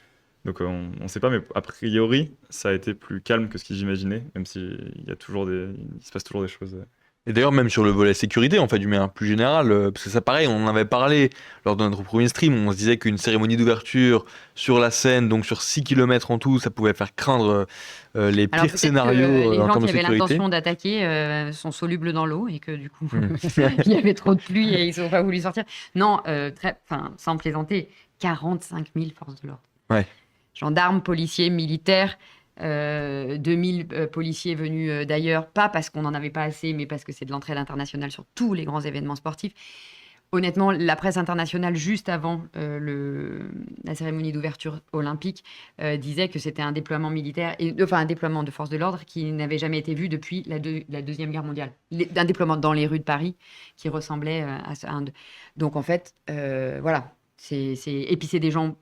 Donc on ne sait pas, mais a priori, ça a été plus calme que ce qu'ils imaginaient, même s'il y a toujours il se passe toujours des choses. Et d'ailleurs, même sur le volet sécurité, en fait, du manière plus générale, parce que ça, pareil, on en avait parlé lors de notre premier stream, on se disait qu'une cérémonie d'ouverture sur la Seine, donc sur 6 km en tout, ça pouvait faire craindre les Alors pires peut-être que scénarios les en gens termes qui de avaient sécurité. l'intention d'attaquer sont solubles dans l'eau et que du coup, Hmm. il y avait trop de pluie et ils n'ont pas voulu sortir. Non, sans plaisanter, 45 000 forces de l'ordre. Ouais. Gendarmes, policiers, militaires, 2000 policiers venus d'ailleurs, pas parce qu'on n'en avait pas assez, mais parce que c'est de l'entraide internationale sur tous les grands événements sportifs. Honnêtement, la presse internationale, juste avant la cérémonie d'ouverture olympique, disait que c'était un déploiement militaire, enfin un déploiement de forces de l'ordre qui n'avait jamais été vu depuis la Deuxième Guerre mondiale. Un déploiement dans les rues de Paris qui ressemblait à ça. Donc en fait, voilà. Et puis c'est des gens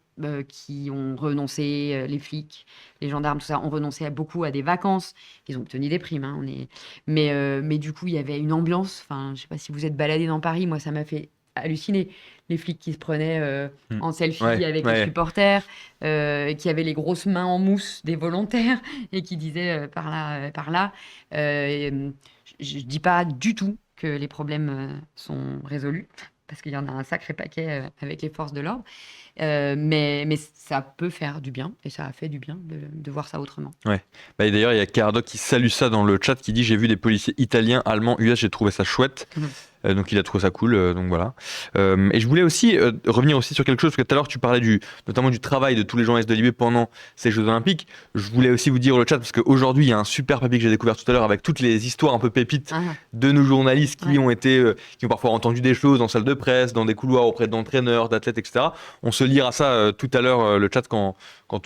qui ont renoncé, les flics, les gendarmes, tout ça, ont renoncé beaucoup à des vacances. Ils ont obtenu des primes, hein, mais du coup, il y avait une ambiance. Enfin, je sais pas si vous êtes baladé dans Paris, moi, ça m'a fait halluciner. Les flics qui se prenaient en selfie avec les supporters, qui avaient les grosses mains en mousse des volontaires et qui disaient par là, par là. Je dis pas du tout que les problèmes sont résolus, parce qu'il y en a un sacré paquet avec les forces de l'ordre. Mais ça peut faire du bien, et ça a fait du bien de voir ça autrement. Ouais. Bah, et d'ailleurs, il y a Caradoc qui salue ça dans le chat, qui dit: j'ai vu des policiers italiens, allemands, US, j'ai trouvé ça chouette. Donc il a trouvé ça cool, donc voilà. Et je voulais aussi revenir aussi sur quelque chose, parce que tout à l'heure tu parlais notamment du travail de tous les journalistes de Libé pendant ces Jeux Olympiques. Je voulais aussi vous dire le chat, parce qu'aujourd'hui il y a un super papier que j'ai découvert tout à l'heure avec toutes les histoires un peu pépites de nos journalistes qui ont parfois entendu des choses en salle de presse, dans des couloirs auprès d'entraîneurs, d'athlètes, etc. On se lira ça tout à l'heure, le chat, quand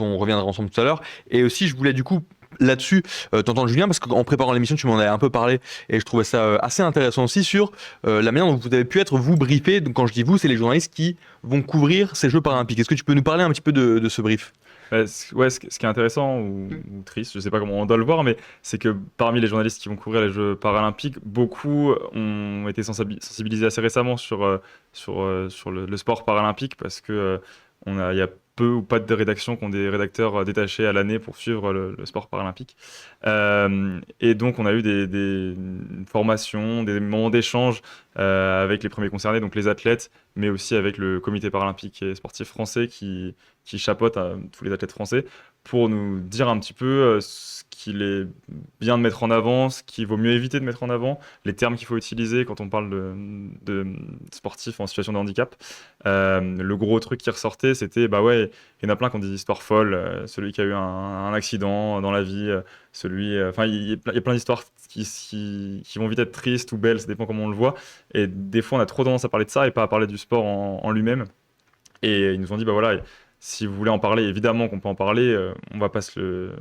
on reviendra ensemble tout à l'heure. Et aussi je voulais du coup là-dessus t'entendre, Julien, parce qu'en préparant l'émission tu m'en avais un peu parlé et je trouvais ça assez intéressant aussi sur la manière dont vous avez pu être vous briefé. Donc quand je dis vous, c'est les journalistes qui vont couvrir ces Jeux paralympiques. Est-ce que tu peux nous parler un petit peu de ce brief? Ce qui est intéressant ou triste, je sais pas comment on doit le voir, mais c'est que parmi les journalistes qui vont couvrir les Jeux paralympiques, beaucoup ont été sensibilisés assez récemment sur le sport paralympique, parce que il y a peu ou pas de rédactions qui ont des rédacteurs détachés à l'année pour suivre le sport paralympique. Et donc, on a eu des formations, des moments d'échange avec les premiers concernés, donc les athlètes, mais aussi avec le comité paralympique et sportif français qui chapeaute à tous les athlètes français, pour nous dire un petit peu ce qu'il est bien de mettre en avant, ce qu'il vaut mieux éviter de mettre en avant, les termes qu'il faut utiliser quand on parle de sportifs en situation de handicap. Le gros truc qui ressortait, c'était, bah ouais, il y en a plein qui ont des histoires folles, celui qui a eu un accident dans la vie, enfin, il y a plein d'histoires qui vont vite être tristes ou belles, ça dépend comment on le voit, et des fois on a trop tendance à parler de ça et pas à parler du sport en lui-même. Et ils nous ont dit, bah voilà, si vous voulez en parler, évidemment qu'on peut en parler. On va pas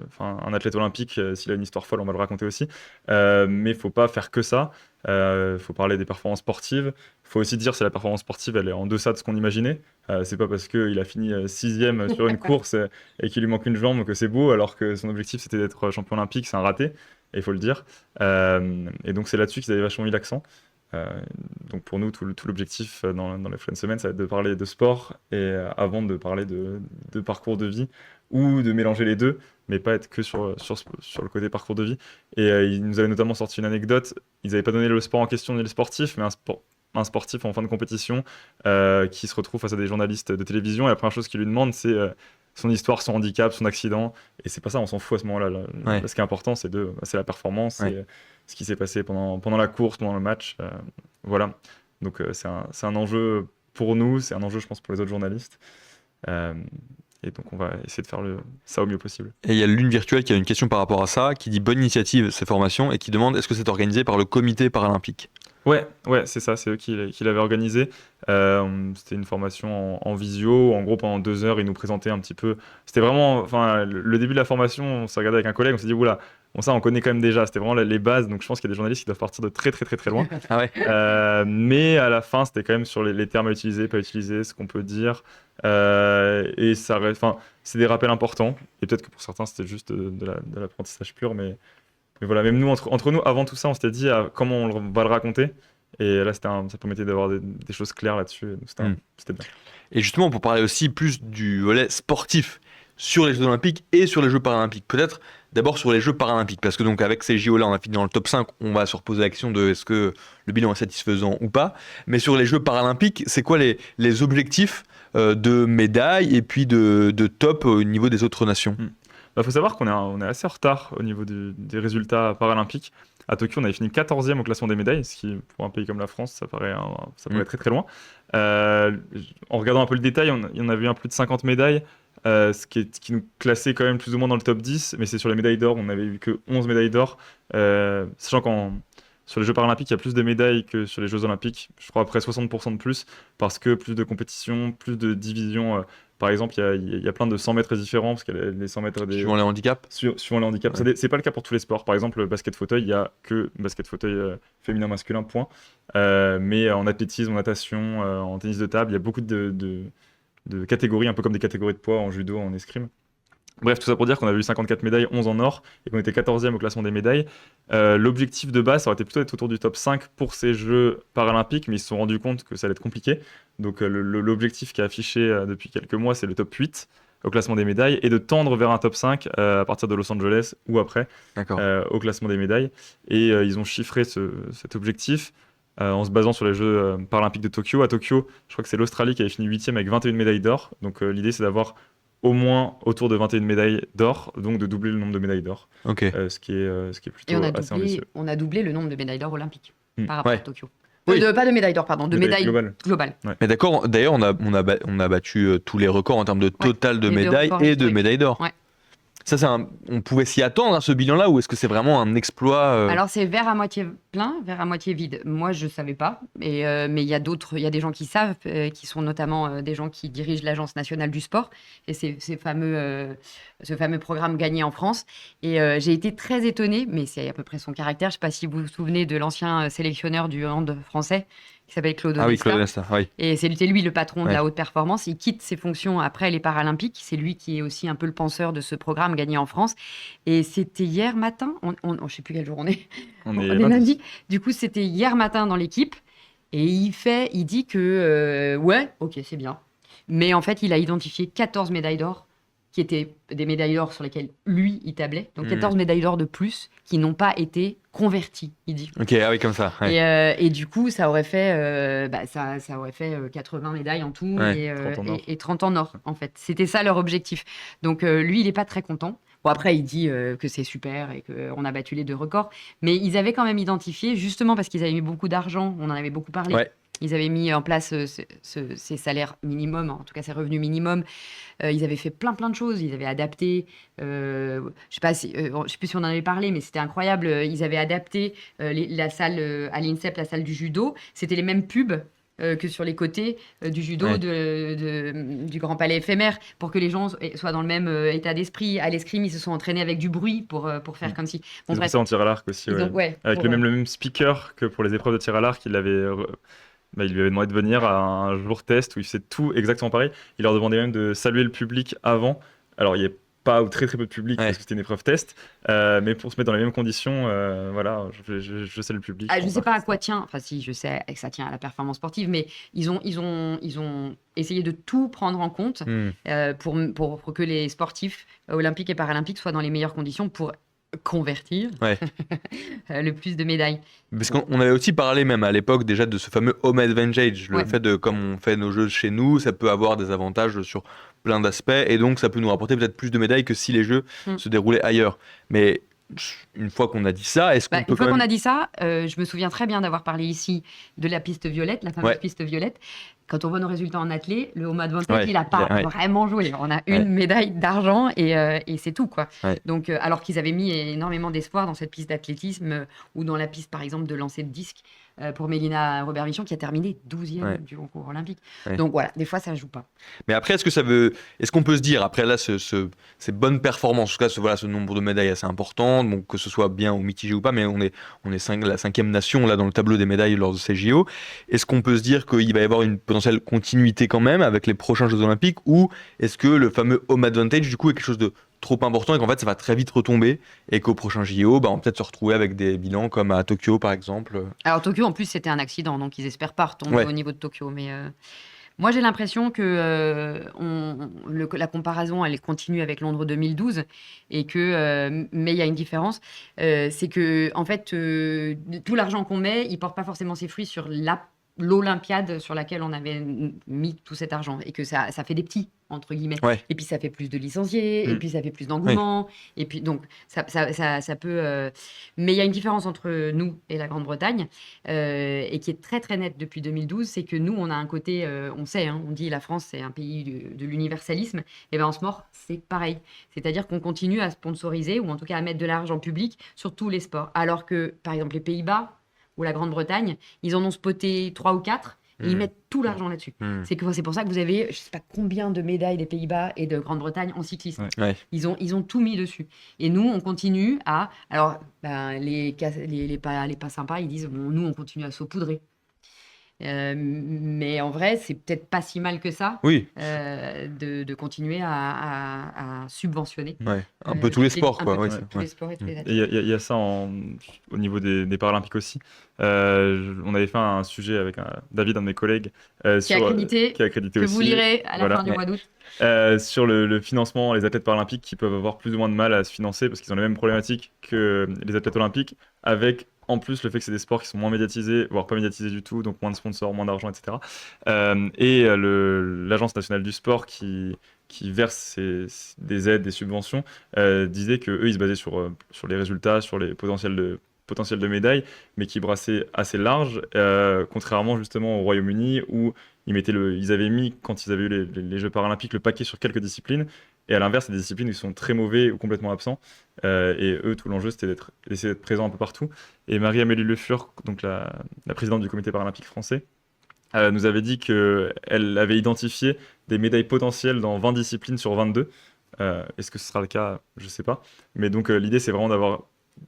enfin, un athlète olympique, s'il a une histoire folle, on va le raconter aussi. Mais il faut pas faire que ça. Faut parler des performances sportives. Il faut aussi dire si la performance sportive elle est en deçà de ce qu'on imaginait. C'est pas parce qu'il a fini 6e sur une course et qu'il lui manque une jambe que c'est beau, alors que son objectif c'était d'être champion olympique, c'est un raté. Et il faut le dire. Et donc c'est là-dessus qu'ils avaient vachement mis l'accent. Donc pour nous, tout l'objectif dans les prochaines semaines, ça va être de parler de sport et avant de parler de parcours de vie, ou de mélanger les deux, mais pas être que sur le côté parcours de vie. Et ils nous avaient notamment sorti une anecdote. Ils n'avaient pas donné le sport en question ni le sportif, mais un sportif en fin de compétition qui se retrouve face à des journalistes de télévision, et la première chose qu'ils lui demandent, c'est son histoire, son handicap, son accident. Et c'est pas ça, on s'en fout à ce moment-là. Là, ce qui est important, c'est la performance, c'est ce qui s'est passé pendant la course, pendant le match. Voilà. Donc c'est un enjeu pour nous, c'est un enjeu, je pense, pour les autres journalistes. Et donc on va essayer de faire ça au mieux possible. Et il y a Lune Virtuelle qui a une question par rapport à ça, qui dit: bonne initiative ces formations, et qui demande: est-ce que c'est organisé par le comité paralympique? Ouais, c'est ça, c'est eux qui l'avaient organisé. C'était une formation en visio. En gros, pendant 2 heures, ils nous présentaient un petit peu. C'était vraiment, enfin, le début de la formation, on s'est regardé avec un collègue, on s'est dit, oula, bon, ça, on connaît quand même déjà. C'était vraiment les bases. Donc, je pense qu'il y a des journalistes qui doivent partir de très, très, très, très loin. Ah ouais. Mais à la fin, c'était quand même sur les termes à utiliser, pas utiliser, ce qu'on peut dire. Et ça, enfin, c'est des rappels importants. Et peut-être que pour certains, c'était juste de l'apprentissage pur, mais voilà, même nous, entre nous, avant tout ça, on s'était dit comment on va le raconter. Et là, ça permettait d'avoir des choses claires là-dessus. Donc c'était bien. Et justement, pour parler aussi plus du volet sportif sur les Jeux Olympiques et sur les Jeux Paralympiques, peut-être d'abord sur les Jeux Paralympiques, parce que donc avec ces JO-là, on a fini dans le top 5, on va se reposer la question de est-ce que le bilan est satisfaisant ou pas. Mais sur les Jeux Paralympiques, c'est quoi les objectifs de médailles et puis de top au niveau des autres nations? Faut savoir qu'on est assez en retard au niveau des résultats paralympiques. À Tokyo, on avait fini 14e au classement des médailles, ce qui, pour un pays comme la France, ça paraît très très loin. En regardant un peu le détail, il y en avait eu plus de 50 médailles, ce qui nous classait quand même plus ou moins dans le top 10, mais c'est sur les médailles d'or, on n'avait eu que 11 médailles d'or, sachant Sur les Jeux paralympiques, il y a plus de médailles que sur les Jeux olympiques. Je crois à près 60% de plus, parce que plus de compétitions, plus de divisions. Par exemple, il y a plein de 100 mètres différents, parce qu'il y a les 100 mètres Suivant les handicaps. suivant les handicaps. C'est pas le cas pour tous les sports. Par exemple, le basket fauteuil, il y a que basket fauteuil féminin masculin, point. Mais en athlétisme, en natation, en tennis de table, il y a beaucoup de catégories, un peu comme des catégories de poids en judo, en escrime. Bref, tout ça pour dire qu'on avait eu 54 médailles, 11 en or, et qu'on était 14e au classement des médailles. L'objectif de base, ça aurait été plutôt d'être autour du top 5 pour ces Jeux paralympiques, mais ils se sont rendus compte que ça allait être compliqué. Donc l'objectif qui est affiché depuis quelques mois, c'est le top 8 au classement des médailles, et de tendre vers un top 5 à partir de Los Angeles ou après D'accord. au classement des médailles. Et ils ont chiffré cet objectif en se basant sur les Jeux paralympiques de Tokyo. À Tokyo, je crois que c'est l'Australie qui avait fini 8e avec 21 médailles d'or. Donc l'idée, c'est d'avoir au moins autour de 21 médailles d'or, donc de doubler le nombre de médailles d'or, Ok. ce qui est plutôt Et assez ambitieux. on a doublé le nombre de médailles d'or olympiques par rapport Ouais. à Tokyo. Oui. Pas de médailles d'or, pardon, de médailles globales. Mais d'accord, d'ailleurs, on a battu tous les records en termes de total de les deux médailles records et de historiques. médailles d'or. Ouais. Ça, on pouvait s'y attendre à ce bilan-là, ou est-ce que c'est vraiment un exploit Alors c'est verre à moitié plein, verre à moitié vide. Moi je savais pas, mais il y a des gens qui savent, qui sont notamment des gens qui dirigent l'Agence nationale du sport et ce fameux programme gagné en France. Et j'ai été très étonnée, mais c'est à peu près son caractère. Je sais pas si vous vous souvenez de l'ancien sélectionneur du hand français qui s'appelle Claude Ah oui, Onesta. Claude Onesta, oui. Et c'est lui le patron de Ouais. la haute performance. Il quitte ses fonctions après les Paralympiques. C'est lui qui est aussi un peu le penseur de ce programme gagné en France. Et c'était hier matin. Je ne sais plus quel jour on est. On On est est lundi. Du coup, c'était hier matin dans l'équipe. Et il dit que, ouais, ok, c'est bien. Mais en fait, il a identifié 14 médailles d'or qui étaient des médailles d'or sur lesquelles lui, il tablait. Donc 14 médailles d'or de plus qui n'ont pas été converties, il dit. Ok, ah oui, comme ça. Ouais. Et du coup, ça aurait fait, ça aurait fait 80 médailles en tout Ouais, 30 en or. et 30 en or, en fait. C'était ça leur objectif. Donc lui, il n'est pas très content. Bon, après, il dit que c'est super et qu'on a battu les deux records. Mais ils avaient quand même identifié, justement parce qu'ils avaient mis beaucoup d'argent, on en avait beaucoup parlé. Ouais. Ils avaient mis en place ces salaires minimums, en tout cas ces revenus minimums. Ils avaient fait plein de choses. Ils avaient adapté, je sais plus si on en avait parlé, mais c'était incroyable. Ils avaient adapté la salle à l'INSEP, la salle du judo. C'était les mêmes pubs que sur les côtés du judo, Ouais. du Grand Palais éphémère, pour que les gens soient dans le même état d'esprit. À l'escrime, ils se sont entraînés avec du bruit pour faire comme si... Bon, Ils ont fait bref. ça en tir à l'arc aussi, Ils ouais. ont- ouais, Avec pour, le même speaker que pour les épreuves de tir à l'arc, il lui avait demandé de venir à un jour test où il faisait tout exactement pareil. Il leur demandait même de saluer le public avant. Alors, il n'y a pas ou très peu de public Ouais. parce que c'était une épreuve test, mais pour se mettre dans les mêmes conditions, voilà, je salue le public. je ne sais pas à quoi tient, enfin si, je sais que ça tient à la performance sportive, mais ils ont essayé de tout prendre en compte pour que les sportifs olympiques et paralympiques soient dans les meilleures conditions pour convertir Ouais. le plus de médailles. Parce qu'on avait aussi parlé même à l'époque déjà de ce fameux home advantage, le Ouais. fait de comme on fait nos jeux chez nous, ça peut avoir des avantages sur plein d'aspects et donc ça peut nous rapporter peut-être plus de médailles que si les jeux se déroulaient ailleurs. Mais une fois qu'on a dit ça, est-ce qu'on peut Une fois quand qu'on même... a dit ça, je me souviens très bien d'avoir parlé ici de la piste violette, la fameuse Ouais. piste violette. Quand on voit nos résultats en athlée, le home advantage, Ouais, il n'a pas ouais. vraiment joué. On a une médaille d'argent et c'est tout, quoi. Ouais. Donc, alors qu'ils avaient mis énormément d'espoir dans cette piste d'athlétisme ou dans la piste, par exemple, de lancer de disque pour Mélina Robert-Michon, qui a terminé 12e du concours olympique. Ouais. Donc voilà, des fois, ça ne joue pas. Mais après, est-ce qu'on peut se dire, après là, ces bonnes performances, en tout cas, ce nombre de médailles assez important, donc que ce soit bien ou mitigé ou pas, mais on est la 5e nation là dans le tableau des médailles lors de ces JO. Est-ce qu'on peut se dire qu'il va y avoir une potentielle continuité quand même avec les prochains Jeux Olympiques, ou est-ce que le fameux home advantage du coup est quelque chose de trop important et qu'en fait ça va très vite retomber et qu'au prochain JO, on va peut-être se retrouver avec des bilans comme à Tokyo par exemple. Alors Tokyo, en plus, c'était un accident, donc ils espèrent pas retomber au niveau de Tokyo. Mais moi, j'ai l'impression que la comparaison, elle continue avec Londres 2012 et que, mais il y a une différence, c'est que en fait, tout l'argent qu'on met, il porte pas forcément ses fruits sur l'Olympiade sur laquelle on avait mis tout cet argent et que ça fait des petits entre guillemets et puis ça fait plus de licenciés et puis ça fait plus d'engouement et puis donc ça peut mais il y a une différence entre nous et la Grande-Bretagne et qui est très très nette depuis 2012, c'est que nous on a un côté on sait on dit la France c'est un pays de l'universalisme, et ben en sport c'est pareil, c'est-à-dire qu'on continue à sponsoriser ou en tout cas à mettre de l'argent public sur tous les sports, alors que par exemple les Pays-Bas ou la Grande-Bretagne, ils en ont spoté 3 ou 4 et ils mettent tout l'argent là-dessus. C'est pour ça que vous avez, je sais pas combien de médailles des Pays-Bas et de Grande-Bretagne en cyclisme. Ouais. Ils ont tout mis dessus. Et nous, on continue à... Alors, les pas sympas, ils disent, bon, nous, on continue à saupoudrer. Mais en vrai, c'est peut-être pas si mal que ça Oui, de continuer à subventionner ouais. Un peu tous les sports, un quoi. peu Ouais, tous les sports et tous les Et athlètes. il y a ça au niveau des Paralympiques aussi. On avait fait un sujet avec David, un de mes collègues, Qui est sur, accrédité, qui est accrédité que aussi. vous lirez à la Voilà. fin du Ouais. mois d'août. Sur le financement, les athlètes paralympiques qui peuvent avoir plus ou moins de mal à se financer parce qu'ils ont les mêmes problématiques que les athlètes olympiques, avec en plus le fait que c'est des sports qui sont moins médiatisés, voire pas médiatisés du tout, donc moins de sponsors, moins d'argent, etc. L'Agence nationale du sport qui verse des aides, des subventions, disait que eux ils se basaient sur les résultats, sur les potentiels de médailles, mais qui brassaient assez large, contrairement justement au Royaume-Uni où ils avaient mis, quand ils avaient eu les Jeux paralympiques, le paquet sur quelques disciplines, et à l'inverse, c'est des disciplines où ils sont très mauvais ou complètement absents, et eux, tout l'enjeu, c'était d'essayer d'être présent un peu partout. Et Marie-Amélie Le Fur, donc la présidente du comité paralympique français, nous avait dit qu'elle avait identifié des médailles potentielles dans 20 disciplines sur 22. Est-ce que ce sera le cas? Je ne sais pas. Mais donc l'idée, c'est vraiment d'avoir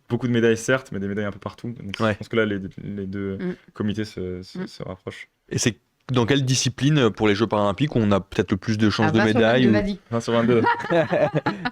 beaucoup de médailles, certes, mais des médailles un peu partout. Donc Ouais. je pense que là, les deux comités se rapprochent. Et c'est dans quelle discipline pour les Jeux paralympiques où on a peut-être le plus de chances de va sur médailles 22, ou... vas-y. 20 sur 22.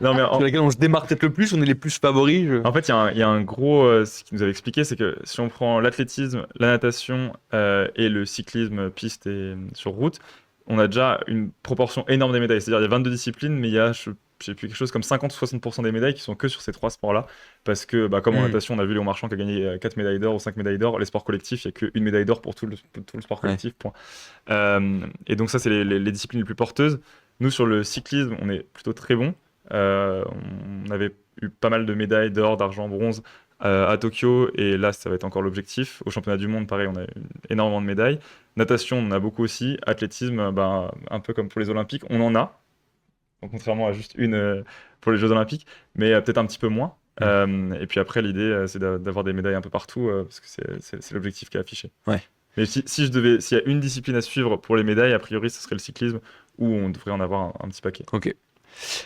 Non, mais sur lesquelles on se démarque peut-être le plus, on est les plus favoris. en fait, il y a un gros. Ce qu'il nous avait expliqué, c'est que si on prend l'athlétisme, la natation et le cyclisme piste et sur route, on a déjà une proportion énorme des médailles. C'est-à-dire, il y a 22 disciplines, mais il y a, je sais plus, quelque chose comme 50-60% des médailles qui sont que sur ces 3 sports-là. Parce que, comme en natation, on a vu Léon Marchand qui a gagné 4 médailles d'or ou 5 médailles d'or. Les sports collectifs, il n'y a qu'une médaille d'or pour tout le sport collectif. Point. Et donc, ça, c'est les disciplines les plus porteuses. Nous, sur le cyclisme, on est plutôt très bon. On avait eu pas mal de médailles d'or, d'argent, bronze à Tokyo, et là ça va être encore l'objectif. Au championnat du monde, pareil, on a énormément de médailles. Natation, on en a beaucoup aussi. Athlétisme, un peu comme pour les Olympiques, on en a, donc, contrairement à juste une pour les Jeux Olympiques, mais peut-être un petit peu moins. Et puis après, l'idée, c'est d'avoir des médailles un peu partout, parce que c'est l'objectif qui est affiché. Ouais. Mais s'il y a une discipline à suivre pour les médailles, a priori, ce serait le cyclisme, où on devrait en avoir un petit paquet. Ok.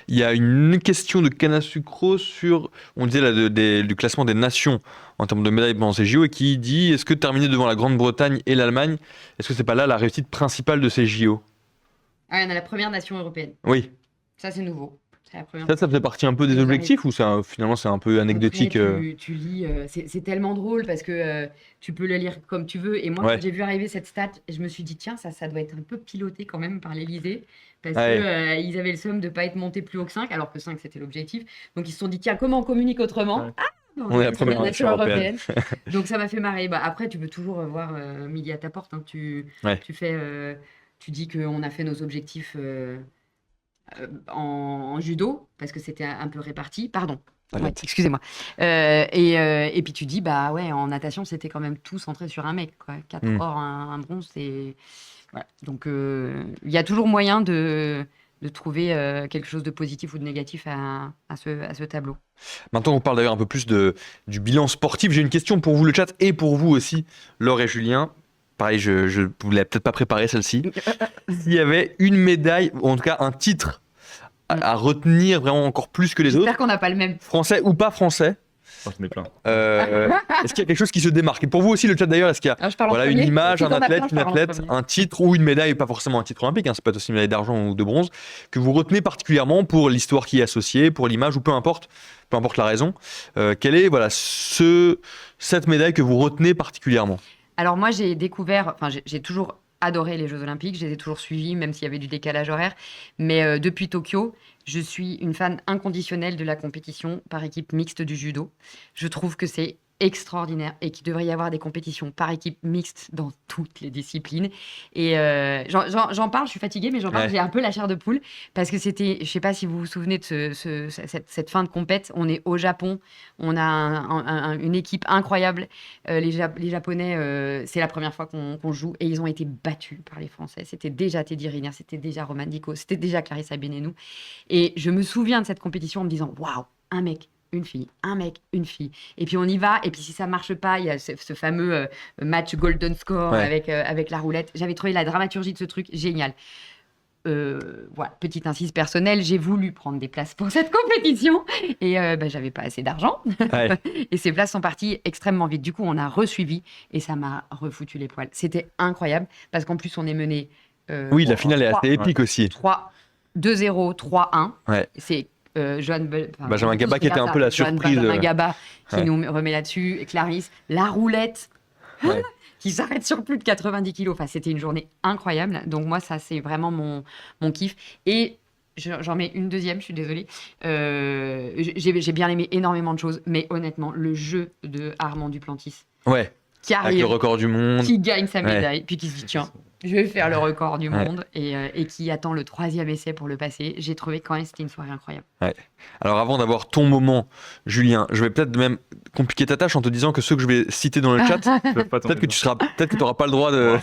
Il y a une question de Cana Sucro sur, on disait là, du classement des nations en termes de médailles pendant ces JO, et qui dit, est-ce que terminer devant la Grande-Bretagne et l'Allemagne, est-ce que c'est pas là la réussite principale de ces JO? Ah, on a la première nation européenne. Oui. Ça, c'est nouveau. C'est la première. Ça fait partie un peu des objectifs ou finalement c'est un peu anecdotique? Après, tu lis, c'est tellement drôle parce que tu peux le lire comme tu veux. Et moi, Ouais. quand j'ai vu arriver cette stat, je me suis dit, tiens, ça doit être un peu piloté quand même par l'Élysée. Parce Ouais. que ils avaient le somme de ne pas être montés plus haut que 5, alors que 5, c'était l'objectif. Donc, ils se sont dit, tiens, comment on communique autrement? Ouais. Ah, non, On est la c'est première nation européenne. Donc, ça m'a fait marrer. Après, tu peux toujours voir midi à ta porte. Hein. Tu dis qu'on a fait nos objectifs en judo, parce que c'était un peu réparti. Pardon. Ouais, excusez-moi. Et puis tu dis, bah ouais, en natation, c'était quand même tout centré sur un mec. 4 or, un bronze, c'est... Voilà. Donc, il y a toujours moyen de trouver quelque chose de positif ou de négatif à ce tableau. Maintenant, on parle d'ailleurs un peu plus du bilan sportif. J'ai une question pour vous, le chat, et pour vous aussi, Laure et Julien. Pareil, je ne vous l'ai peut-être pas préparé celle-ci. S'il y avait une médaille, ou en tout cas un titre à retenir vraiment encore plus que les autres, J'espère qu'on n'a pas le même. français ou pas français, J'en ai plein. est-ce qu'il y a quelque chose qui se démarque? Et pour vous aussi, le chat d'ailleurs, est-ce qu'il y a Je parle en une premier. image, Si un t'en as athlète, plein, je une parle en athlète, premier. un titre ou une médaille, pas forcément un titre olympique, ça peut être aussi une médaille d'argent ou de bronze, que vous retenez particulièrement pour l'histoire qui est associée, pour l'image ou peu importe la raison. Quelle est cette médaille que vous retenez particulièrement? Alors moi, j'ai toujours adoré les Jeux Olympiques, je les ai toujours suivis, même s'il y avait du décalage horaire. Mais depuis Tokyo, je suis une fan inconditionnelle de la compétition par équipe mixte du judo. Je trouve que c'est extraordinaire et qu'il devrait y avoir des compétitions par équipe mixte dans toutes les disciplines. Et j'en parle, je suis fatiguée, mais j'en parle, j'ai un peu la chair de poule, parce que c'était, je sais pas si vous vous souvenez de cette fin de compète, on est au Japon, on a une équipe incroyable, les Japonais, c'est la première fois qu'on joue, et ils ont été battus par les Français. C'était déjà Teddy Riner, c'était déjà Roman Dico, c'était déjà Clarissa Benedou. Et je me souviens de cette compétition en me disant, waouh, un mec, une fille, un mec, une fille. Et puis on y va. Et puis si ça marche pas, il y a ce fameux match Golden Score avec la roulette. J'avais trouvé la dramaturgie de ce truc génial. Voilà, petite incise personnelle, j'ai voulu prendre des places pour cette compétition et j'avais pas assez d'argent. Et ces places sont parties extrêmement vite. Du coup, on a resuivi et ça m'a refoutu les poils. C'était incroyable parce qu'en plus, on est mené. Oui, la finale est assez épique aussi. 2-0, 3-1. Ouais. C'est Benjamin Gaba qui était un peu la surprise. Benjamin Gaba qui nous remet là-dessus. Et Clarisse, la roulette. Ouais. Qui s'arrête sur plus de 90 kilos. Enfin, c'était une journée incroyable. Donc moi, ça, c'est vraiment mon kiff. Et j'en mets une deuxième, je suis désolée. J'ai bien aimé énormément de choses. Mais honnêtement, le jeu de Armand Duplantis, qui arrive, avec le record du monde, qui gagne sa médaille, puis qui se dit, tiens, je vais faire le record du monde, et qui attend le 3e essai pour le passer. J'ai trouvé quand même c'était une soirée incroyable. Alors avant d'avoir ton moment, Julien, je vais peut-être même compliquer ta tâche en te disant que ceux que je vais citer dans le chat, peut-être que tu n'auras pas le droit de...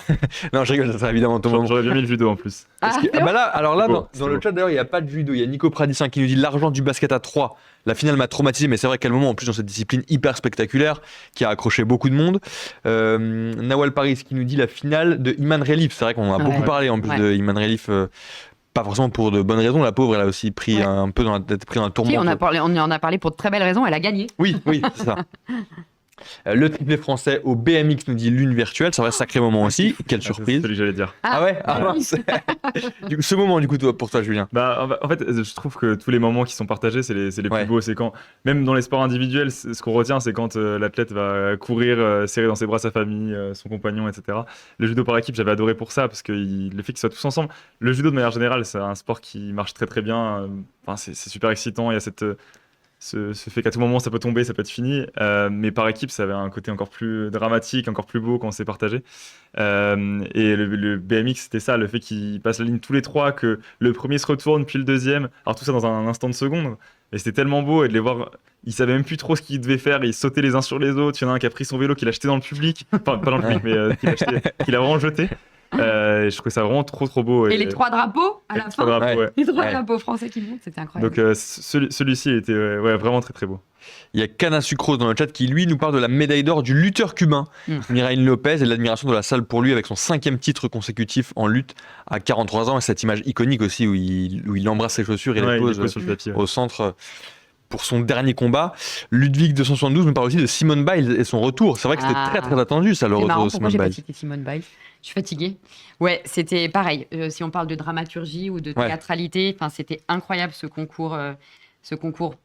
Non, je rigole, ça sera évidemment ton moment. J'aurais bien mis le judo en plus. Dans le chat d'ailleurs, il n'y a pas de judo. Il y a Nico Pradicin qui nous dit l'argent du basket à 3. La finale m'a traumatisé, mais c'est vrai quel moment en plus dans cette discipline hyper spectaculaire qui a accroché beaucoup de monde. Nawal Paris qui nous dit la finale de Iman Relif. C'est vrai qu'on en a beaucoup parlé en plus de Iman Relif. Pas forcément pour de bonnes raisons. La pauvre, elle a aussi pris un peu dans la tourmente. Si, on en a parlé pour de très belles raisons. Elle a gagné. Oui, c'est ça. Le triplé français au BMX nous dit lune virtuelle, ça va être un sacré moment aussi. Quelle surprise. C'est celui que j'allais dire. Du coup, ce moment, pour toi, Julien. En fait, je trouve que tous les moments qui sont partagés, c'est les plus beaux. C'est quand, même dans les sports individuels, ce qu'on retient, c'est quand l'athlète va courir, serrer dans ses bras sa famille, son compagnon, etc. Le judo par équipe, j'avais adoré pour ça, parce que le fait qu'ils soient tous ensemble. Le judo, de manière générale, c'est un sport qui marche très très bien. C'est super excitant. Il y a ce fait qu'à tout moment ça peut tomber, ça peut être fini, mais par équipe ça avait un côté encore plus dramatique, encore plus beau quand c'est partagé. Et le BMX c'était ça, le fait qu'ils passent la ligne tous les trois, que le premier se retourne puis le deuxième, alors tout ça dans un instant de seconde, et c'était tellement beau, et de les voir, ils savaient même plus trop ce qu'ils devaient faire, ils sautaient les uns sur les autres. Il y en a un qui a pris son vélo, qui l'a jeté dans le public, enfin pas dans le public, mais qui l'a vraiment jeté. Je trouve ça vraiment trop beau. Et les 3 drapeaux à la fin. Les 3 drapeaux français qui montent, c'était incroyable. Donc celui-ci était vraiment très très beau. Il y a Cana Sucrose dans le chat qui lui nous parle de la médaille d'or du lutteur cubain, Mirail Lopez, et de l'admiration de la salle pour lui avec son 5e titre consécutif en lutte à 43 ans, et cette image iconique aussi où il embrasse ses chaussures et les pose sur le tapis, au centre pour son dernier combat. Ludwig 272 nous parle aussi de Simone Biles et son retour. C'est vrai que c'était très très attendu ça, le retour de Simone Biles. Pourquoi j'ai pas cité Simone Biles ? Je suis fatiguée. Ouais, c'était pareil. Si on parle de dramaturgie ou de théâtralité, c'était incroyable ce concours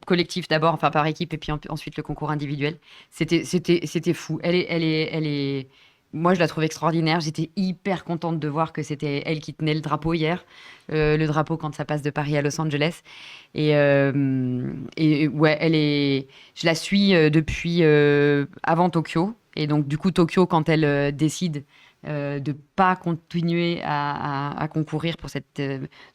collectif d'abord, par équipe, et puis ensuite le concours individuel. C'était fou. Elle est. Moi, je la trouve extraordinaire. J'étais hyper contente de voir que c'était elle qui tenait le drapeau hier, le drapeau quand ça passe de Paris à Los Angeles. Et ouais, elle est. Je la suis depuis avant Tokyo. Et donc, du coup, Tokyo, quand elle décide de pas continuer à concourir pour ce